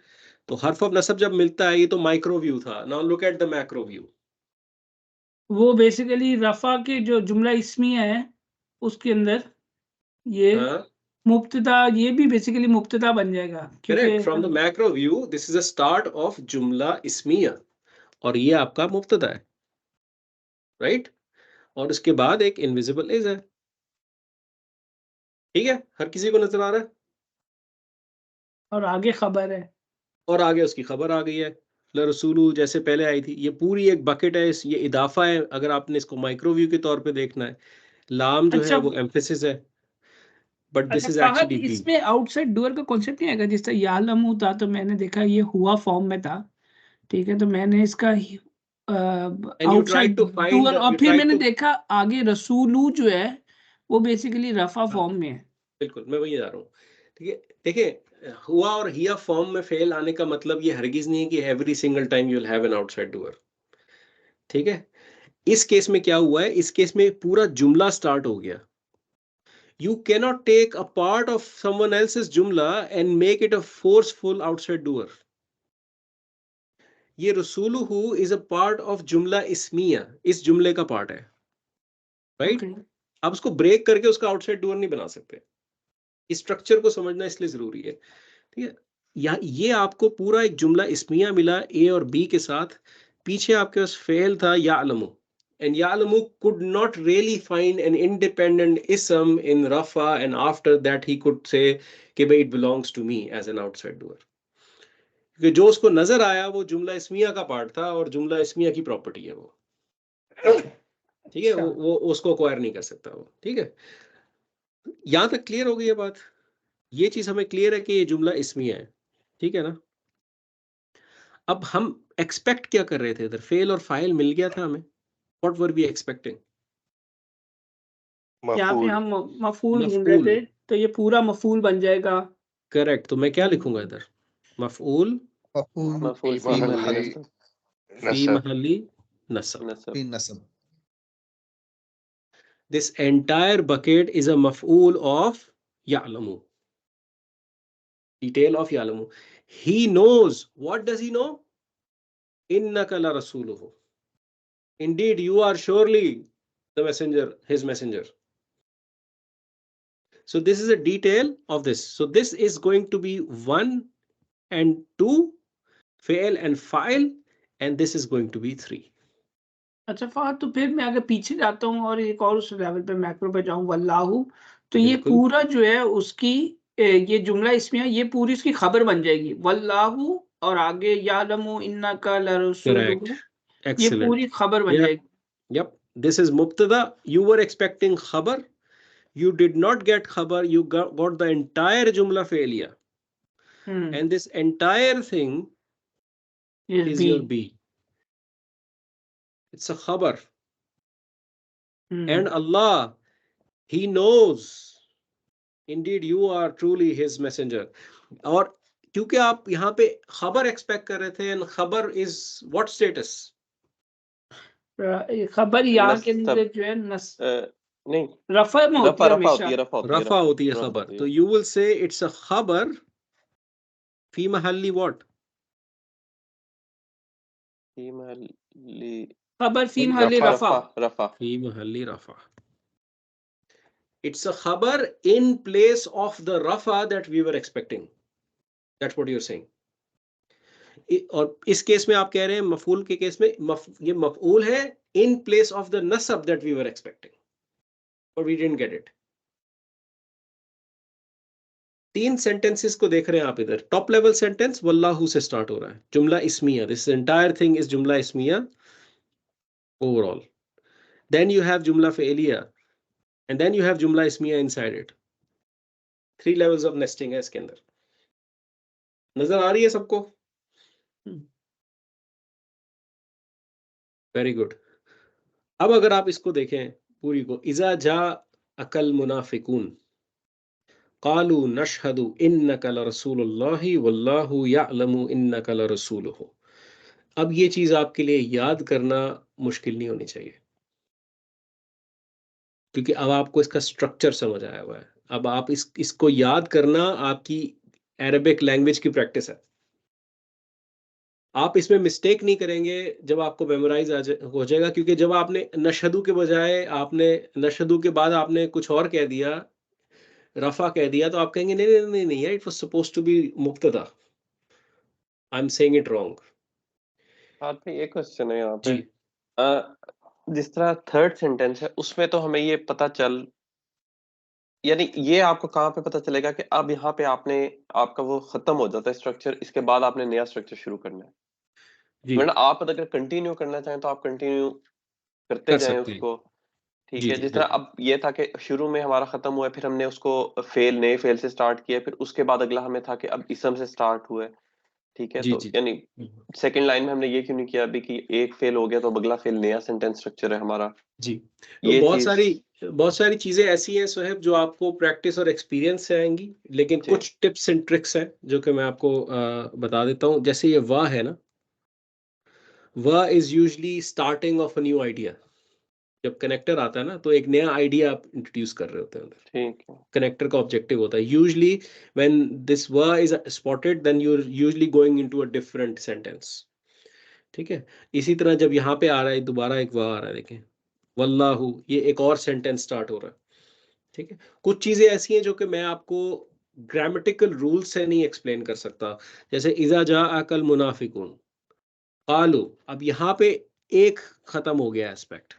S1: तो हर्फ ऑफ नसब जब मिलता है, ये तो माइक्रो व्यू था। Now look at the macro view.
S4: वो बेसिकली रफा के जो जुमला इस्मिया है उसके अंदर ये मुब्तदा, ये भी बेसिकली मुब्तदा बन जाएगा, क्योंकि
S1: correct, from the macro view this is a start of जुमला इस्मिया, और ये आपका मुब्तदा है, राइट? और उसके बाद एक इनविजिबल इज है। ठीक है, हर किसी को नजर आ रहा है?
S4: और आगे खबर है।
S1: और आगे उसकी खबर आ गई है। लरसूलु जैसे पहले आई थी, ये पूरी एक बकेट है, ये इदाफा है। अगर आपने इसको माइक्रोव्यू के तौर पे देखना है, लाम जो है
S4: अच्छा
S1: वो एम्फेसिस है, बट दिस
S4: अच्छा
S1: इज
S4: फहद,
S1: एक्चुअली बी।
S4: इसमें आउटसाइड डूअर का कॉन्सेप्ट नहीं आएगा? जिस तरह यालमू था तो मैंने देखा ये हुआ फॉर्म में था, ठीक है, तो मैंने इसका
S1: and you try
S4: outside
S1: to find,
S4: doer, और
S1: यू
S4: फिर
S1: ट्राई
S4: मैंने
S1: टू,
S4: देखा आगे रसूलू जो है वो बेसिकली रफा फॉर्म में है।
S1: बिल्कुल मैं वही जा रहा हूँ। ठीक है, देखिए हुआ और हिया फॉर्म में फेल आने का मतलब ये हरगिज नहीं है कि every single time you will have an outside doer. ठीक है, इस केस में क्या हुआ है, इस केस में पूरा जुमला स्टार्ट हो गया। You cannot take a part of someone else's jumla and make it a forceful outside doer. ये रसूलुहु is a part of जुमला इस्मिया, इस जुमले का पार्ट है, राइट?
S4: Okay.
S1: आप उसको ब्रेक करके उसका आउटसाइड डूअर नहीं बना सकते। इस स्ट्रक्चर को समझना इसलिए जरूरी है। ठीक है, या ये आपको पूरा एक जुमला इस्मिया मिला ए और बी के साथ, पीछे आपके पास फेल था यालमु, and Ya'lamu could not really find an independent ism in Rafa, and after that he could say कि भाई it belongs to me as an outside doer, क्योंकि जो उसको नजर आया वो जुमला इस्मिया का पार्ट था और जुमला इस्मिया की प्रॉपर्टी है वो। ठीक है, वो उसको अक्वायर नहीं कर सकता वो। ठीक है, यहां तक क्लियर हो गई ये बात? ये चीज हमें क्लियर है कि ये जुमला इस्मिया है। ठीक है ना? अब हम एक्सपेक्ट क्या कर रहे थे? इधर फेल और फाइल मिल गया था हमें। What were we expecting?
S4: यहाँ पे
S2: मफूल।
S4: हम मफूल ढूंढ रहे थे, तो ये पूरा मफूल बन जाएगा।
S1: करेक्ट, तो मैं क्या लिखूंगा इधर? मफऊल
S3: मफूल
S5: मफूल
S2: फी
S5: फी
S2: महल्ली
S5: महल्ली
S1: फी
S2: नसब।
S1: महल्ली नसब।
S5: नसब।
S3: फी नसब।
S1: This entire bucket is a maf'ul of ya'lamu. Detail of ya'lamu. He knows. What does he know? Innaka la rasuluhu. Indeed, you are surely the messenger, his messenger. So this is a detail of this. So this is going to be 1 and 2, fail and file, and this is going to be 3.
S4: अच्छा फहद, तो फिर मैं अगर पीछे जाता हूँ और एक और उस लेवल पे मैक्रो पे जाऊँ, वल्लाहु, तो ये
S1: बिल्कुल
S4: पूरा जो है उसकी ये जुमला इसमें ये पूरी इसकी खबर बन जाएगी, वल्लाहु, और आगे यालमु इन्नका लरसूलुहु,
S1: correct.
S4: ये
S1: Excellent.
S4: पूरी खबर बन
S1: Yeah.
S4: जाएगी।
S1: Yep. This is mubtada. You were expecting khabar. You did not get khabar. You got the entire jumla failure. And this entire thing is
S4: B.
S1: your B. It's a khabar. And Allah, He knows. Indeed, you are truly His messenger. और क्योंकि आप यहाँ पे खबर expect कर रहे थे, and खबर is what status?
S4: खबर यहाँ के
S5: नसब।
S4: अंदर जो है
S5: नहीं,
S4: रफा में होती
S5: रफा
S4: है
S5: रफा
S4: हमेशा।
S5: होती है, रफा होती है,
S1: रफा होती है
S5: रफा
S1: खबर।
S5: होती
S1: तो
S5: है।
S1: you will say it's a खबर फी महल्ली what?
S5: फी महल्ली
S4: खबर फी महल्ली
S2: रफा।
S4: रफा।
S5: रफा।
S1: फी महल्ली रफा. It's a khabar in place of the rafa that we were expecting. That's what you're saying. और इस केस में आप कह रहे हैं मफूल के केस में ये मफूल है in place of the nasab that we were expecting, but we didn't get it. 3 sentences को देख रहे हैं आप इधर। टॉप लेवल सेंटेंस वल्लाहु से स्टार्ट हो रहा है, जुमला इस्मिया। दिस एंटायर थिंग इज जुमला इस्मिया ओवरऑल। देन यू हैव जुमला फेलिया, एंड देन यू हैव जुमला इस्मिया inside it. 3 levels of nesting है इसके अंदर। नजर आ रही है सबको? Very good. अब अगर आप इसको देखें पूरी को, इजा जा अकल मुनाफिकून कालू नशहदु इन्नका लरसूलुल्लाहि वल्लाहु यअलमु इन्नका लरसूलुहु। अब ये चीज आपके लिए याद करना मुश्किल नहीं होनी चाहिए, क्योंकि अब आपको इसका स्ट्रक्चर समझ आया हुआ है। अब आप इसको याद करना आपकी अरबिक लैंग्वेज की प्रैक्टिस है। आप इसमें मिस्टेक नहीं करेंगे जब आपको मेमोराइज हो जाएगा, क्योंकि जब आपने नशहदु के बजाय आपने नशहदु के बाद आपने कुछ और कह दिया, रफा कह दिया, तो आप कहेंगे नहीं नहीं नहीं नहीं, it was supposed to be मुब्तदा, I am saying it wrong.
S5: साथ में एक क्वेश्चन है यहाँ पे।
S1: जी,
S5: जिस तरह थर्ड सेंटेंस है उसमें तो हमें ये पता चल, यानी ये आपको कहाँ पे पता चलेगा कि अब यहाँ पे आपने आपका वो खत्म हो जाता है स्ट्रक्चर, इसके बाद आपने नया स्ट्रक्चर शुरू करना है।
S1: जी
S5: वरना आप अगर कंटिन्यू करना चाहें तो आप कंटिन्यू करते
S1: कर
S5: जाएं
S1: सकते हैं।
S5: उसको, ठीक
S1: जी
S5: है।
S1: जी
S5: जिस तरह अब ये था कि शुरू में हमारा खत्म हुआ है, फिर हमने उसको नए फेल से स्टार्ट किया, फिर उसके बाद अगला हमें था कि अब इसम से स्टार्ट हुआ है, ठीक है।
S1: जी
S5: तो
S1: जी
S5: यानी सेकंड लाइन में हमने ये क्यों नहीं किया अभी कि एक फेल हो गया तो अब अगला फेल नया सेंटेंस स्ट्रक्चर है हमारा।
S1: जी। तो
S5: ये
S1: बहुत सारी चीजें ऐसी हैं सोहेब जो आपको प्रैक्टिस और एक्सपीरियंस से आएंगी, लेकिन
S5: जी।
S1: कुछ टिप्स एंड ट्रिक्स हैं जो कि मैं आपको बता देता हूँ। जैसे ये वाह है ना, वाह is usually starting of a new idea. जब कनेक्टर आता है ना तो एक नया आइडिया आप इंट्रोड्यूस कर रहे होते हैं अंदर।
S5: ठीक है।
S1: कनेक्टर का ऑब्जेक्टिव होता है यूजली व्हेन दिस वाह is spotted, then you are usually going into a different sentence, ठीक है। इसी तरह जब यहाँ पे आ रहा है दोबारा एक वाह आ रहा है, देखें वल्लाहु, ये एक और सेंटेंस स्टार्ट हो रहा है, ठीक है। कुछ चीजें ऐसी हैं जो कि मैं आपको ग्रामेटिकल रूल से नहीं एक्सप्लेन कर सकता। जैसे इजा जा अकल मुनाफिकून कालू, अब यहाँ पे एक खत्म हो गया एस्पेक्ट,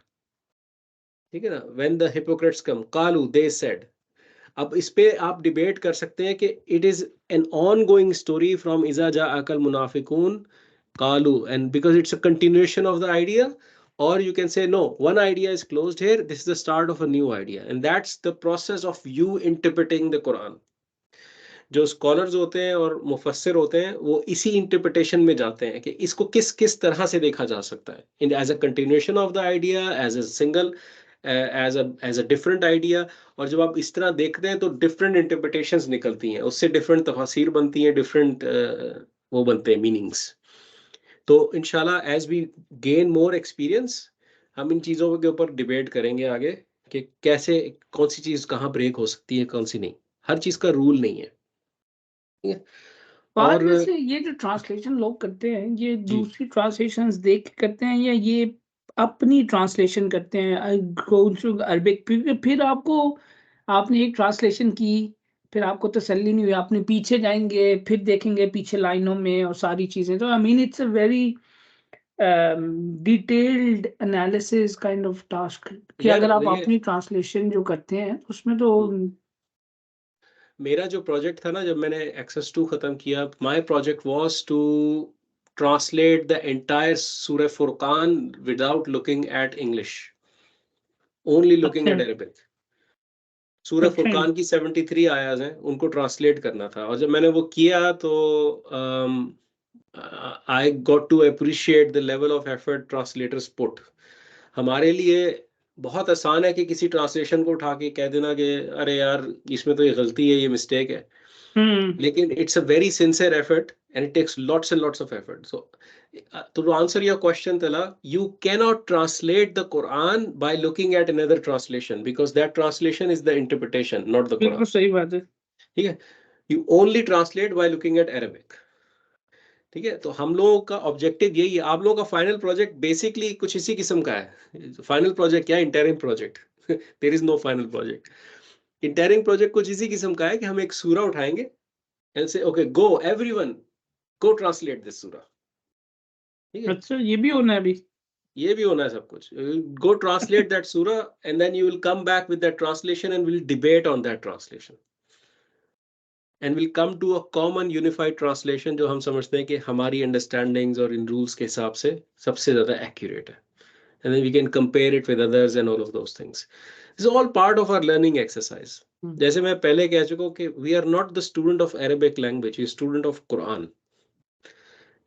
S1: ठीक है ना। व्हेन द हिपोक्रेट्स कम कालू दे सेड। अब इस पे आप डिबेट कर सकते हैं कि it is an ongoing story from इजा जा अकल मुनाफिकून कालू, and because it's a continuation of the idea, or you can say no, one idea is closed here, this is the start of a new idea, and that's the process of you interpreting the Quran. जो scholars होते हैं और मुफस्सिर होते हैं वो इसी interpretation में जाते हैं कि इसको किस किस तरह से देखा जा सकता है, in as a continuation of the idea, as a single, as a different idea. और जब आप इस तरह देखते हैं तो डिफरेंट इंटरप्रिटेशंस निकलती हैं, उससे डिफरेंट तफसीर बनती हैं, डिफरेंट वो बनते हैं मीनिंग्स। तो इंशाल्लाह as we gain more experience हम इन चीज़ों के ऊपर डिबेट करेंगे आगे कि कैसे कौन सी चीज़ कहाँ ब्रेक हो सकती है, कौन सी नहीं। हर चीज़ का रूल नहीं है, ठीक है।
S4: बाद
S1: और
S4: में से ये जो ट्रांसलेशन लोग करते हैं ये
S1: जी
S4: दूसरी ट्रांसलेशंस देख के करते हैं या ये अपनी ट्रांसलेशन करते हैं अरबिक, फिर आपको आपने एक ट्रांसलेशन की, फिर आपको तसल्ली नहीं हुई, आपने पीछे जाएंगे फिर देखेंगे पीछे लाइनों में और सारी चीजें। तो I mean it's a very detailed analysis kind of task कि
S1: यार
S4: अगर आप
S1: देखिए,
S4: अपनी ट्रांसलेशन जो करते हैं उसमें तो
S1: मेरा जो प्रोजेक्ट था ना जब मैंने एक्सेस 2 खत्म किया, my project was to translate the entire सूरह फुरकान without looking at English, only looking
S4: अच्छा
S1: एट अरबिक। सूरह
S4: अच्छा
S1: फुरकान की 73 आयात हैं, उनको ट्रांसलेट करना था। और जब मैंने वो किया तो I got to appreciate the level of effort translators put. हमारे लिए बहुत आसान है कि किसी ट्रांसलेशन को उठा के कह देना कि अरे यार इसमें तो ये गलती है, ये मिस्टेक है, लेकिन it's a very sincere effort and it takes lots and lots of effort. So to answer your question Tala, you cannot translate the Quran by looking at another translation, because that translation is the interpretation, not the
S4: बिल्कुल
S1: Quran,
S4: सही बात है।
S1: ठीक है। you only translate by looking at Arabic, ठीक है। तो हम लोगों का ऑब्जेक्टिव यही है। आप लोगों का फाइनल प्रोजेक्ट बेसिकली कुछ इसी किस्म का है। फाइनल प्रोजेक्ट क्या है? Interim project. There is no final project. Interim project कुछ इसी किस्म का है कि हम एक सूरा उठाएंगे एंड से okay go everyone go translate this सूरा, ठीक है।
S4: अच्छा ये भी होना है अभी।
S1: ये भी होना है सब कुछ। गो ट्रांसलेट दैट सूरा and then you will come back with that translation and will debate on that translation and will come to a common unified translation जो हम समझते हैं कि हमारी अंडरस्टैंडिंग्स और इन रूल्स के हिसाब से सबसे ज्यादा एक्यूरेट है, and then we can compare it with others and all of those things. This is all part of our learning exercise. जैसे मैं पहले कह चुका हूँ कि we are not the student of Arabic language, we are student of Quran.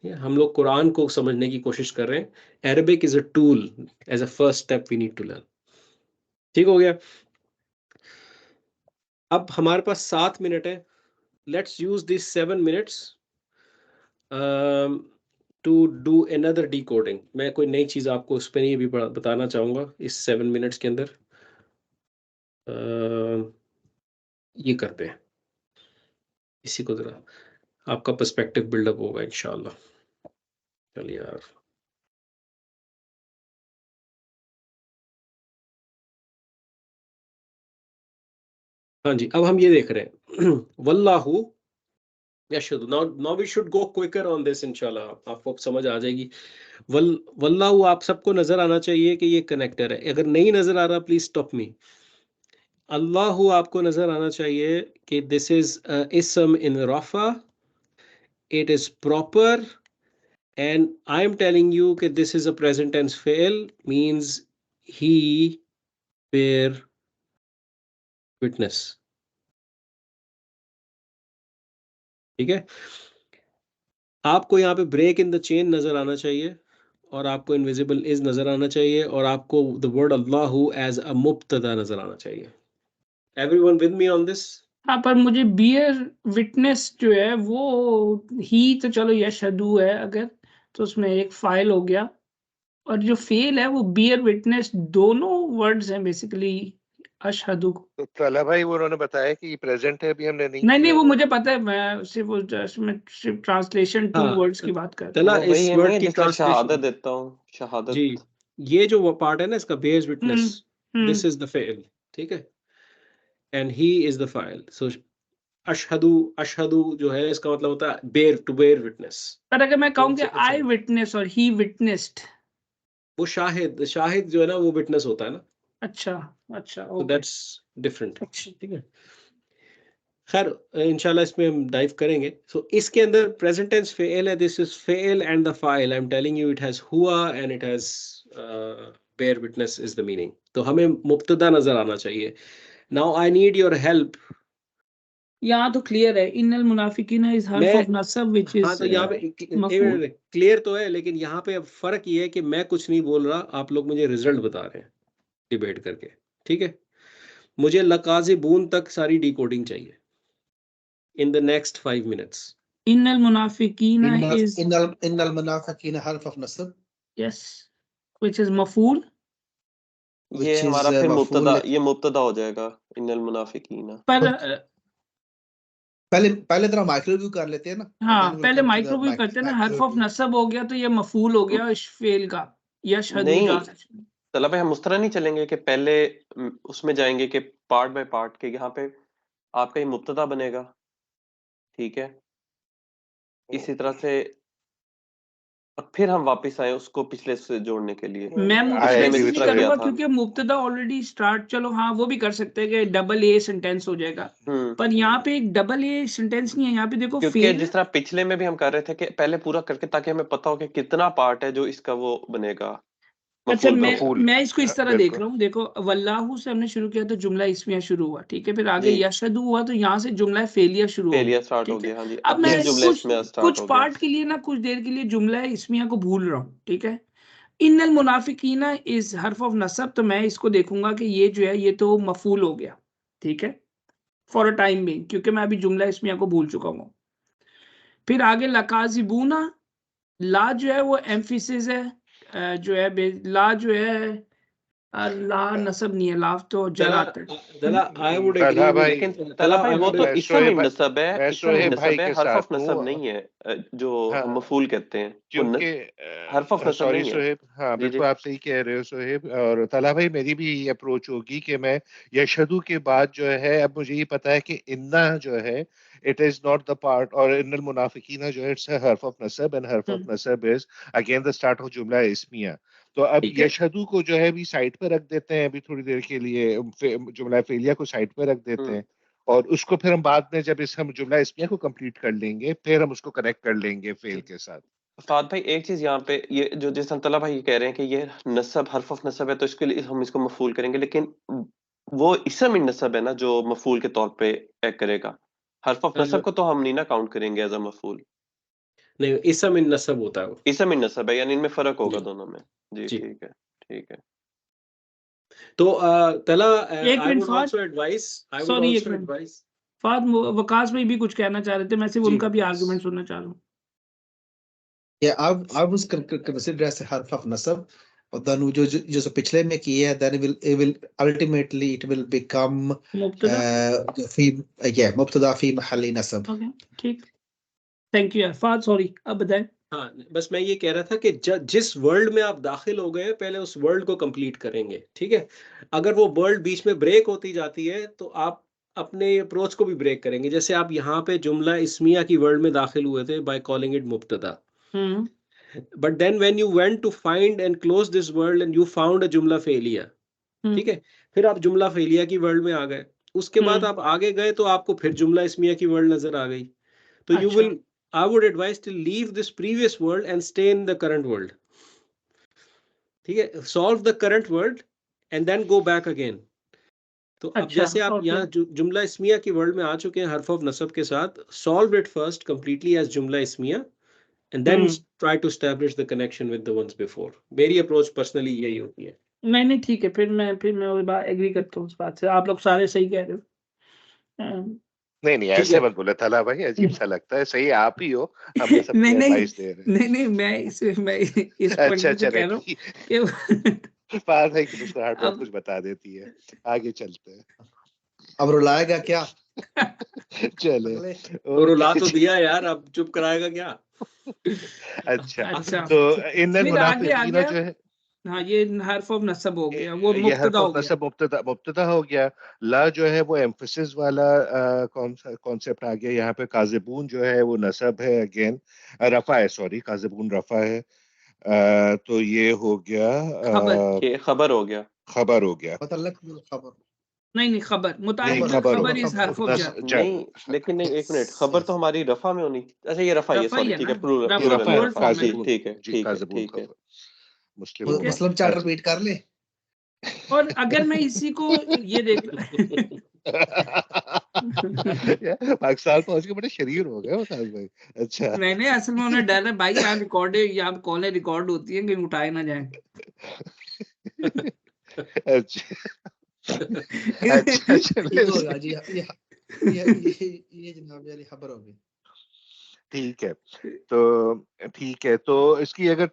S1: हम लोग कुरान को समझने की कोशिश कर रहे हैं। Arabic is a tool, as a first step we need to learn. ठीक हो गया। अब हमारे पास 7 मिनट है। Let's use these 7 minutes to do another decoding. मैं कोई नई चीज़ आपको उस पर नहीं भी बताना चाहूँगा इस 7 मिनट्स के अंदर। ये करते हैं, इसी को जरा आपका पर्सपेक्टिव बिल्डअप होगा इंशाल्लाह। चलिए यार, हाँ जी, अब हम ये देख रहे हैं वल्लाहु यशहदु। Now we should go quicker on this इंशाल्लाह, आपको समझ आ जाएगी। वल्लाहु आप सबको नजर आना चाहिए कि ये कनेक्टर है। अगर नहीं नजर आ रहा प्लीज स्टॉप मी। अल्लाहु आपको नजर आना चाहिए कि दिस इज इस्म इन रफा, it is proper and I'm telling you that this is a present tense fail, means he bear witness. ठीक है, आपको यहाँ पे ब्रेक इन द चेन नजर आना चाहिए, और आपको इनविजिबल इज नजर आना चाहिए, और आपको द वर्ड अल्लाहु एज अ मुब्तदा नजर आना चाहिए. Everyone with me on this?
S4: हाँ, पर मुझे बियर विटनेस जो है वो ही तो चलो यशहदु है, अगर तो उसमें एक फाइल हो गया, और जो फेल है वो बियर विटनेस, दोनों वर्ड्स हैं बेसिकली अशहदु.
S2: तो तला भाई वो उन्होंने बताया कि प्रेजेंट है, अभी हमने नहीं
S4: नहीं
S2: किया
S4: वो
S2: हुआ।
S4: मुझे पता है, मैं सिर्फ वो सिर्फ ट्रांसलेशन टू
S1: हाँ,
S4: वर्ड्स की बात कर रहा
S1: तला
S5: वो
S1: इस
S5: वही है
S1: वर्ड
S5: मैं
S1: की
S5: जिसमें शहादत
S1: ट्रांसलेशन
S5: देता हूँ, शहादत.
S1: जी, ये जो पार्ट है ना इसका, बेयर्स
S4: हूँ.
S1: Witness,
S4: hmm.
S1: This is the फेल. ठीक है, एंड ही इज द फाइल. सो अशहदु, अशहदु जो है इसका मतलब होता है बेयर, टू बेयर विटनेस.
S4: पर अगर मैं कहूँ कि
S1: कौन से
S4: आई विटनेस और ही विटनेस्ड.
S1: वो शाहिद, शाहिद जो है ना वो विटनेस होता है ना,
S4: अच्छा अच्छा,
S1: तो
S4: ओके.
S1: That's different.
S4: अच्छा.
S1: ठीक है, खैर इंशाल्लाह इसमें हम डाइव करेंगे. सो इसके अंदर प्रेजेंट टेंस फेल है, दिस इज फेल एंड द फाइल, I am telling you it has हुआ and it has bear witness is the meaning. तो हमें मुब्तदा नजर आना चाहिए. Now I need your help.
S4: यहाँ तो क्लियर है, इन्नल मुनाफिकीन इज हर्फ
S1: मैं
S4: ऑफ नसब व्हिच
S1: हाँ,
S4: इज
S1: तो यहाँ पे
S4: मफूल.
S1: क्लियर तो है, लेकिन यहाँ पे अब फर्क ये है कि मैं कुछ नहीं बोल रहा, आप लोग मुझे रिजल्ट बता रहे हैं डिबेट करके. ठीक है, मुझे लकाज़िबून तक सारी डिकोडिंग चाहिए in the next 5 minutes.
S4: इन्नल मुनाफिकीन इज
S3: innal munafiqina harf of nasab,
S4: yes which is मफूल.
S5: ये
S3: which is
S5: हमारा फिर
S3: maf'ul
S5: मुब्तदा,
S3: li-
S5: ये मुब्तदा हो जाएगा इन्नल मुनाफिकीन.
S4: पर
S3: पहले तरह माइक्रो व्यू कर लेते हैं ना.
S4: हाँ,
S3: Then we'll
S4: पहले
S3: come to the
S4: माइक्रोवेव करते हैं ना, हर्फ ऑफ
S3: micro-view.
S4: नसब हो गया तो ये मफूल हो गया इस फेल का, यशहदु
S5: नहीं,
S4: जा.
S5: तलब है हम उस तरह नहीं चलेंगे कि पहले उसमें जाएंगे कि पार्ट बाय पार्ट के. यहाँ पे आपका ये मुब्तदा बनेगा, ठीक है, इसी तरह से, और फिर हम वापस आए उसको पिछले से जोड़ने के लिए.
S4: मैं
S2: I
S4: मुब्तदा
S2: agree
S5: में
S4: इसलिए
S2: with
S5: जिस
S4: नहीं
S5: तरह किया
S4: करूंगा
S5: था.
S4: क्योंकि मुब्तदा ऑलरेडी स्टार्ट, चलो हाँ वो भी कर सकते हैं कि डबल ए सेंटेंस हो जाएगा, पर यहाँ पे एक डबल ए सेंटेंस नहीं है. यहाँ पे देखो
S5: क्योंकि
S4: फेल.
S5: जिस तरह पिछले में भी हम कर रहे थे कि पहले पूरा करके, ताकि हमें पता हो कि कितना पार्ट है जो इसका वो बनेगा
S4: अच्छा,
S5: मफूल का.
S4: मैं इसको इस तरह देख
S2: बिल्कुल।
S4: रहा हूँ. देखो वल्लाहु से हमने शुरू किया तो जुमला इसमिया शुरू हुआ, ठीक है, फिर आगे
S5: जी,
S4: यशहदु हुआ तो यहाँ से जुमला फेलिया शुरू हो
S5: फेलियर
S4: गया,
S5: स्टार्ट हो
S4: ठीक है.
S5: गया. हाँ जी,
S4: अब
S5: अब
S4: मैं
S5: फिर जुमला
S4: कुछ
S5: इसमें स्टार्ट
S4: कुछ
S5: हो गया.
S4: पार्ट के लिए ना, कुछ देर के लिए जुमला इसमिया को भूल रहा हूँ, ठीक है. इन्नल मुनाफिकीना इज हर्फ ऑफ नसब, तो मैं इसको देखूंगा कि ये जो है ये तो मफूल हो गया, ठीक है, फॉर अ टाइम बिंग, क्योंकि मैं अभी जुमला इसमिया को भूल चुका हूँ. फिर आगे लकाजिबूना, ला जो है वो एम्फिसिस है, जो है ला जो है, ला नसब नहीं है, लाफ तो जर
S1: Tala,
S4: आता है.
S1: Tala, I would
S2: तला
S1: agree with
S2: भाई,
S5: लेकिन
S1: Tala,
S5: तला भाई
S1: I
S5: वो
S1: would
S5: तो
S2: मैं
S5: इसम
S2: शोएब
S5: नसब है,
S2: मैं
S5: इसम
S2: शोएब भाई
S5: नसब है,
S2: के
S5: हर्फ
S2: साथ
S5: ऑफ नसब
S2: हूँ।
S5: नहीं है, जो
S2: हाँ,
S5: हम मफूल कहते हैं वो
S2: क्योंकि
S5: हर्फ ऑफ नसब
S2: सॉरी
S5: नहीं है.
S2: सोहेब, हाँ
S5: जी जी.
S2: बिल्कुल आप सही कह रहे हो सोहेब. और तला भाई मेरी भी ये अप्रोच होगी कि मैं यशहदु के बाद जो है, अब मुझे ये पता है कि इन्ना जो है it is not the part, और इन्नल मुनाफिकीना जो है इट्स हर्फ ऑफ नसब, एंड हर्फ ऑफ नसब is again the start of जुमला इस्मिया. तो अब
S4: ठीक है.
S2: यशहदु को जो है अभी साइड पे रख देते हैं अभी थोड़ी देर के लिए, जुमला फेलिया को साइड पे रख देते हैं, और उसको फिर हम बाद में जब हम जुमला इस्मिया को कंप्लीट कर लेंगे फिर हम उसको कनेक्ट कर लेंगे फेल के साथ.
S5: फाद भाई एक चीज यहाँ पे, ये जो जिस तला भाई कह रहे हैं कि ये नसब हर्फ ऑफ नसब है, तो इसके लिए हम इसको मफूल करेंगे, लेकिन वो इसम इन नसब है ना जो मफूल के तौर पे एक्ट करेगा. हर्फ ऑफ नसब को तो हम नहीं ना काउंट करेंगे एज अ मफूल.
S1: नहीं, इसम इन नसब होता है वो.
S5: इसम इन नसब है, यानी इनमें फर्क होगा
S1: जी
S5: दोनों में. जी
S1: जी.
S5: ठीक है, ठीक है.
S1: तो Tala,
S4: एक
S1: I
S4: minute
S1: would
S4: Fahd,
S1: also advise, I would
S4: sorry एक
S1: also
S4: minute
S1: advise.
S4: Fahd, Waqas भाई भी कुछ कहना चाह रहे थे, मैं सिर्फ
S1: जी
S4: उनका भी
S1: वकास.
S4: आर्गुमेंट सुनना चाह रहा हूँ.
S3: Yeah, I was considered as a harf of nasab. और then जो पिछले में किया है, then it will ultimately it will become
S4: मुब्तदा.
S3: मुब्तदा फी महल्ली नसब.
S4: ओके, ठीक, थैंक यू यार. फाद सॉरी, अब बताएं.
S1: हाँ, बस मैं ये कह रहा था कि जिस वर्ल्ड में आप दाखिल हो गए पहले उस वर्ल्ड को कंप्लीट करेंगे, ठीक है. अगर वो वर्ल्ड बीच में ब्रेक होती जाती है तो आप अपने अप्रोच को भी ब्रेक करेंगे. जैसे आप यहाँ पे जुमला इस्मिया की वर्ल्ड में दाखिल हुए थे बाय कॉलिंग इट मुब्तदा, but then when you went to find and close this world and you found a जुमला फेलिया, ठीक है, फिर आप जुमला फेलिया की वर्ल्ड में आ गए. उसके बाद आप आगे गए तो आपको फिर जुमला इस्मिया की वर्ल्ड नजर आ गई. तो यू
S4: अच्छा.
S1: Will I would advise to leave this previous world and stay in the current world. ठीक है, solve the current world and then go back again. तो अब
S4: अच्छा,
S1: जैसे आप
S4: okay.
S1: यहाँ जुमला इस्मिया की वर्ल्ड में आ चुके हैं हर्फ ऑफ नसब के साथ, solve it first completely as जुमला इस्मिया and then try to establish the connection with the ones before. मेरी अप्रोच पर्सनली यही होती है.
S4: नहीं ठीक है, फिर मैं वो बात एग्री करता हूँ उस बात से, आप लोग सारे सही कह रहे हो।
S2: नहीं ऐसे मत बोले तला भाई, अजीब सा लगता है, सही आप ही हो, हमें सब एडवाइस दे रहे हैं।
S4: नहीं मैं इस पॉइंट
S2: अच्छा
S4: से कह रहा हूँ कि
S2: बात है कि मुस्कुराहट बहुत कुछ बता देती है। आगे चलते हैं।
S3: अब रुलाएगा क्या?
S2: चले
S1: तो रुला तो दिया यार, अब चुप कराएगा क्या?
S2: अच्छा तो इन्नल मुनाफिकीन जो है,
S4: हाँ ये हर्फ ऑफ नसब हो गया, वो
S2: ये हर्फ
S4: मुब्तदा हो
S2: ऑफ
S4: गया।
S2: नसब मुब्तदा हो गया। ला जो है वो एम्फसिस वाला कौन सा कॉन्सेप्ट आ गया यहाँ पे। काज़िबून जो है वो नसब है, अगेन रफा है, सॉरी काज़िबून रफा है। तो ये हो गया
S5: खबर हो गया,
S2: खबर हो गया।
S3: खबर
S4: नहीं खबर मुतालिक
S2: खबर
S4: खबर इज हर्फ ऑफ जर।
S5: नहीं लेकिन नहीं, एक मिनट, खबर तो हमारी रफा में होनी। अच्छा ये रफा, ये सॉरी ठीक है,
S2: रफा है, काज़िबून,
S5: ठीक है
S2: काज़िबून खबर।
S3: मुस्लिम चार्ट रिपीट कर ले।
S4: और अगर मैं इसी को ये देख
S2: पाकिस्तान पहुंच के बड़े शरीर हो गए मुताज भाई। अच्छा
S4: मैंने असल में उन्हें डर है भाई, यहाँ रिकॉर्ड है, यहाँ कॉलें रिकॉर्ड होती हैं, कहीं उठाए ना जाए।
S2: अच्छा चलिए
S3: जी, ये जनाब यार खबर होगी।
S2: ठीक है तो इसकी अगर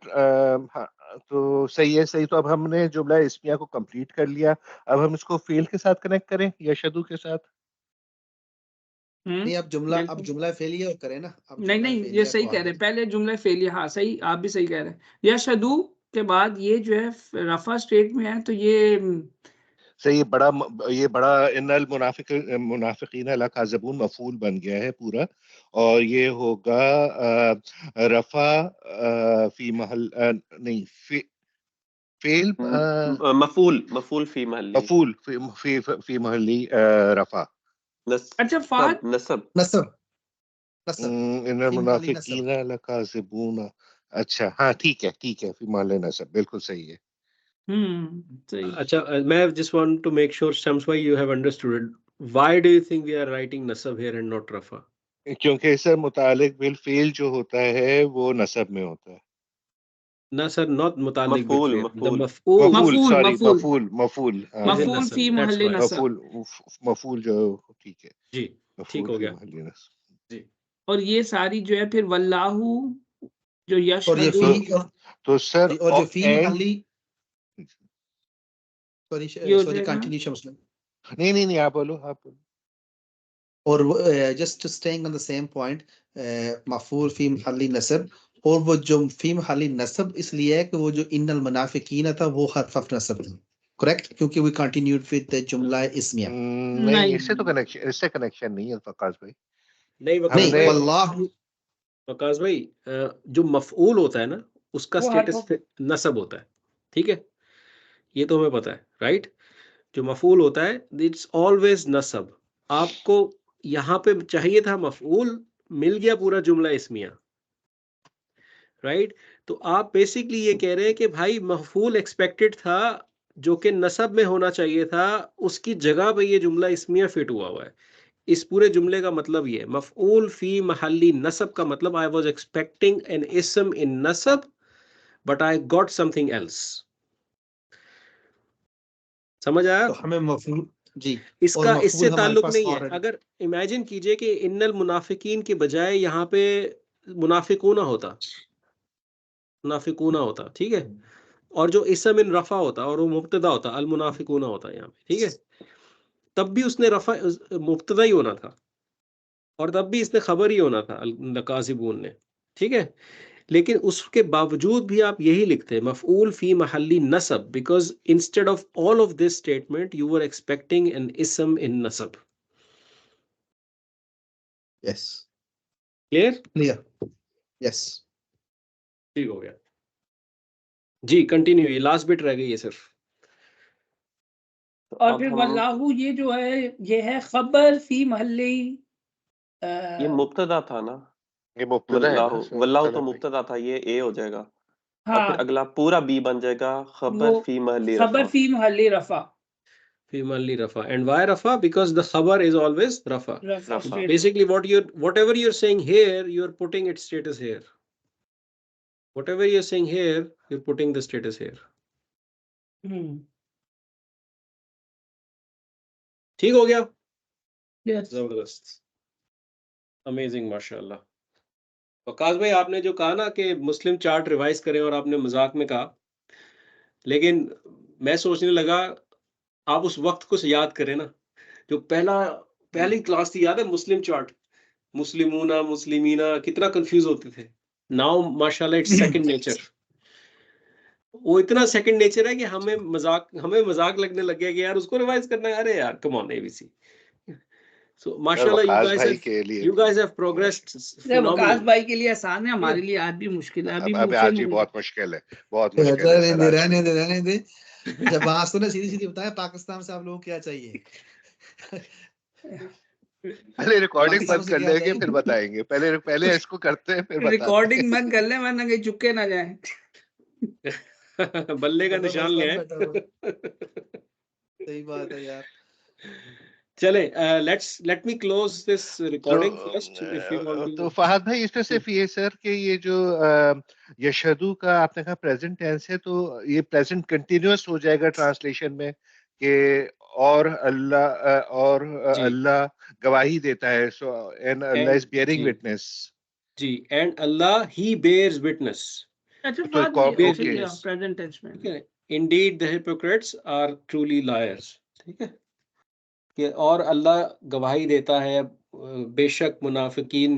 S2: तो सही है, सही। तो अब हमने जुमला इस्मिया को कंप्लीट कर लिया, अब हम इसको फेल के साथ कनेक्ट करें या शदू के साथ?
S3: नहीं अब जुमला फेलियर करें ना। अब
S4: नहीं ये सही कह रहे हैं, पहले जुमला फेलियर, हाँ सही, आप भी सही कह रहे हैं। या शदू के बाद ये जो है रफा स्टेट में है, तो ये
S2: सही, ये बड़ा इन्नल मुनाफिकीन ला काज़िबून मफूल बन गया है पूरा, और ये होगा रफा फी महल नहीं फेल
S5: मफूल फी महली,
S2: मफूल फी महली रफा।
S4: अच्छा फात
S3: नसब
S2: इन्नल मुनाफिकीन ला काज़िबून। अच्छा हाँ ठीक है फी महल नसब, बिल्कुल सही है।
S4: सही।
S1: अच्छा मैं just want to make sure Shams bhai you have understood it. Why do you think we are writing nasab here and not rafa?
S2: क्योंकि इससे मुतालिक बिल फेल जो होता है वो नसब में होता है
S1: ना सर, not मुतालिक बिल फेल, the
S2: मफूल, सॉरी
S4: मफूल
S1: मफूल
S4: फी महल्ले नसब,
S2: मफूल जो ठीक है
S1: जी, ठीक हो गया
S2: जी।
S4: और ये सारी जो है फिर वल्लाहु जो यश
S3: और ये
S2: तो सर
S3: और जो फी महली, सॉरी कंटिन्यू शम्स।
S2: नहीं आप बोलो
S3: और just staying on the same point, मफूल फी महली नसब, और वो जो फी महली नसब इसलिए है कि वो जो इन्नल मुनाफिकीन था वो हर्फ ऑफ नसब था, करेक्ट, क्योंकि वी कंटिन्यूड विद द जुमला इस्मिया।
S2: नहीं इससे कनेक्शन नहीं है फकास भाई।
S1: नहीं
S3: वल्लाहु
S1: वकास भाई, जो मफऊल होता है ना उसका स्टेटस नसब होता है, ठीक है, ये तो हमें पता है, राइट। जो मफऊल होता है इट्स ऑलवेज नसब। आपको यहाँ पे चाहिए था मफऊल, मिल गया पूरा जुमला इस्मिया, राइट। तो आप बेसिकली ये कह रहे हैं कि भाई मफऊल एक्सपेक्टेड था जो कि नसब में होना चाहिए था, उसकी जगह पे ये जुमला इस्मिया फिट हुआ है। इस पूरे जुमले का मतलब ये मफऊल फी महल्ली नसब का मतलब आई वाज एक्सपेक्टिंग एन इस्म इन नसब but I got something else. समझ आया?
S3: तो हमें मफूल जी,
S1: इसका इससे ताल्लुक नहीं है। अगर इमेजिन कीजिए कि इन्नल मुनाफिकीन के बजाय यहाँ पे मुनाफिकूना होता, ठीक है, और जो इस्म इन रफा होता और वो मुब्तदा होता, अल मुनाफिकूना होता यहाँ पे, ठीक है, तब भी उसने रफा मुब्तदा ही होना था और तब भी इसने खबर ही होना था काज़िबून ने, ठीक है। लेकिन उसके बावजूद भी आप यही लिखते हैं मफऊल फी महल्ली नसब, because instead of all of this statement you were expecting an इस्म इन नसब।
S3: यस,
S1: क्लियर,
S3: यस,
S1: ठीक हो गया जी। कंटिन्यू, ये लास्ट बिट रह गई है सिर्फ।
S4: और फिर वल्लाहु ये जो है ये है खबर फी महल्ली,
S5: ये मुब्तदा था ना,
S2: ये मुब्तदा है ना
S5: वल्लाहु वल्लाहु तो
S2: तलब भाई?
S5: मुब्तदा था, ये ए हो जाएगा। अब फिर
S4: हाँ
S5: अगला पूरा बी बन जाएगा खबर
S4: वो
S5: फी महल्ली
S4: खबर
S5: रफा।
S4: फी महल्ली रफा।
S1: Fi Mahalli Rafa. And why Rafa? Because the khabar is always Rafa.
S4: रफा
S5: रफा।
S4: straight.
S1: Basically, whatever you're saying here, you're putting its status here. Whatever you're saying here, you're putting the status here. ठीक हो गया?
S4: Yes.
S1: जबरदस्त, amazing, माशाल्लाह। वकास भाई, आपने जो कहा ना कि मुस्लिम चार्ट रिवाइज करें, और आपने मजाक में कहा, लेकिन मैं सोचने लगा आप उस वक्त को याद करें ना, जो पहली क्लास थी, याद है? मुस्लिम चार्ट, मुस्लिमूना मुस्लिमीना, कितना कंफ्यूज होते थे। नाउ माशाल्लाह इट्स सेकंड नेचर। वो इतना सेकंड नेचर है कि हमें मजाक लगने लग गया कि यार उसको रिवाइज करना है। अरे यार कम ऑन एबीसी। सो माशाल्लाह you guys have progressed
S4: Waqas
S1: phenomenally.
S4: भाई के लिए आसान है, हमारे लिए आज भी मुश्किल है। अभी
S2: अब आज ही बहुत मुश्किल है, बहुत मुश्किल है
S3: रहने
S2: सर
S3: दे
S2: आज
S3: रहने
S2: भी।
S3: दे रहने दे। जब आज तो सीधी सीधी बताया पाकिस्तान से आप लोगों को क्या चाहिए।
S2: पहले रिकॉर्डिंग
S3: पाकिस्तान
S2: बंद
S3: से
S2: कर
S3: क्या
S2: लेंगे
S3: चाहिए?
S2: फिर बताएंगे, पहले इसको करते हैं फिर बताते
S4: रिकॉर्डिंग
S2: हैं।
S4: बंद कर ले, वरना कहीं चुके ना जाए।
S1: बल्ले का
S3: बड़ा
S1: निशान
S3: मसला
S1: ले
S3: बैठा हुआ है। सही बात है यार।
S1: चले, let me close this recording first if you want
S2: तो
S1: to.
S2: फहद भाई, इसमें सिर्फ ये सर कि ये जो यशहदू का आपने कहा प्रेजेंट टेंस है, तो ये प्रेजेंट कंटिन्यूअस हो जाएगा ट्रांसलेशन में कि और
S1: जी
S2: अल्लाह गवाही देता है, सो एंड अल्लाह इज बियरिंग
S1: जी
S2: विटनेस।
S1: जी, and Allah he bears witness.
S4: अच्छा
S2: तो
S4: बात ये
S1: bears
S2: okay,
S1: witness.
S4: Present tense में।
S1: ठीक है, indeed the hypocrites are truly liars. ठीक है, कि और अल्लाह गवाही देता है, बेशक मुनाफिकीन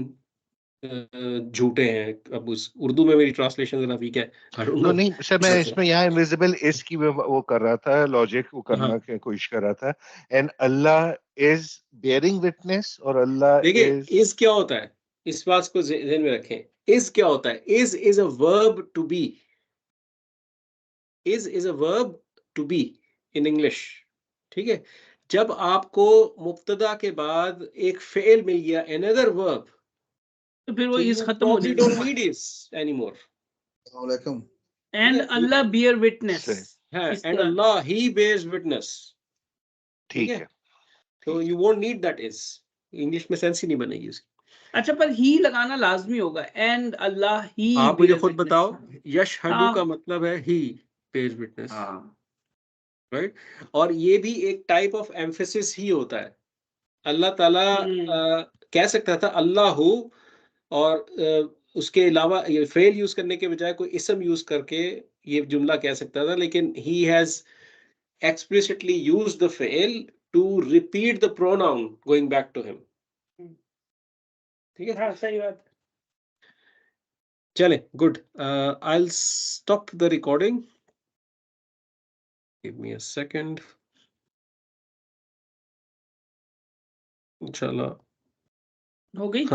S1: झूठे हैं। अब उस उर्दू में मेरी ट्रांसलेशन जरा वीक है, I don't
S2: तो
S1: know.
S2: नहीं सर, मैं इसमें यहाँ इनविजिबल इस की वो कर रहा था, लॉजिक वो
S1: हाँ,
S2: करना की कोशिश कर रहा था। एंड अल्लाह इज बियरिंग विटनेस और अल्लाह
S1: देखिए
S2: इज
S1: इज क्या होता है, इस बात को ध्यान में रखें। इज क्या होता है? Is a verb to be. Is a verb to be in English. ठीक है, जब आपको मुब्तदा के बाद एक फेल मिल गया, अनदर वर्ब,
S4: तो फिर वो
S1: so
S4: इस
S1: you
S4: खत्म हो
S1: probably don't
S4: जाएगा।
S1: need is anymore.
S3: अस्सलामुअलैकुम।
S4: एंड अल्लाह बियर विटनेस।
S1: है,
S4: इस
S1: and
S4: तरह
S1: Allah he bears witness. ठीक
S2: ठीक
S1: है,
S2: है,
S1: तो
S2: ठीक
S1: you won't need that is. English में सेंस ही नहीं बनेगी उसकी।
S4: अच्छा, पर ही लगाना लाजमी होगा। एंड अल्लाह ही
S1: आप मुझे
S4: bear
S1: खुद
S4: witness।
S1: बताओ, यशहदु
S4: हाँ
S1: का मतलब है he bears witness,
S4: हाँ
S1: राइट? और ये भी एक टाइप ऑफ एम्फेसिस ही होता है। अल्लाह ताला कह सकता था अल्लाह हो, और उसके अलावा ये फेल यूज करने के बजाय कोई इसम यूज करके ये जुमला कह सकता था, लेकिन he has explicitly used the fail to repeat the pronoun going back to him. ठीक है,
S4: हाँ सही बात।
S1: चले, good. I'll stop the recording. Give me a second. इंशाल्लाह
S4: हो गई।
S1: हाँ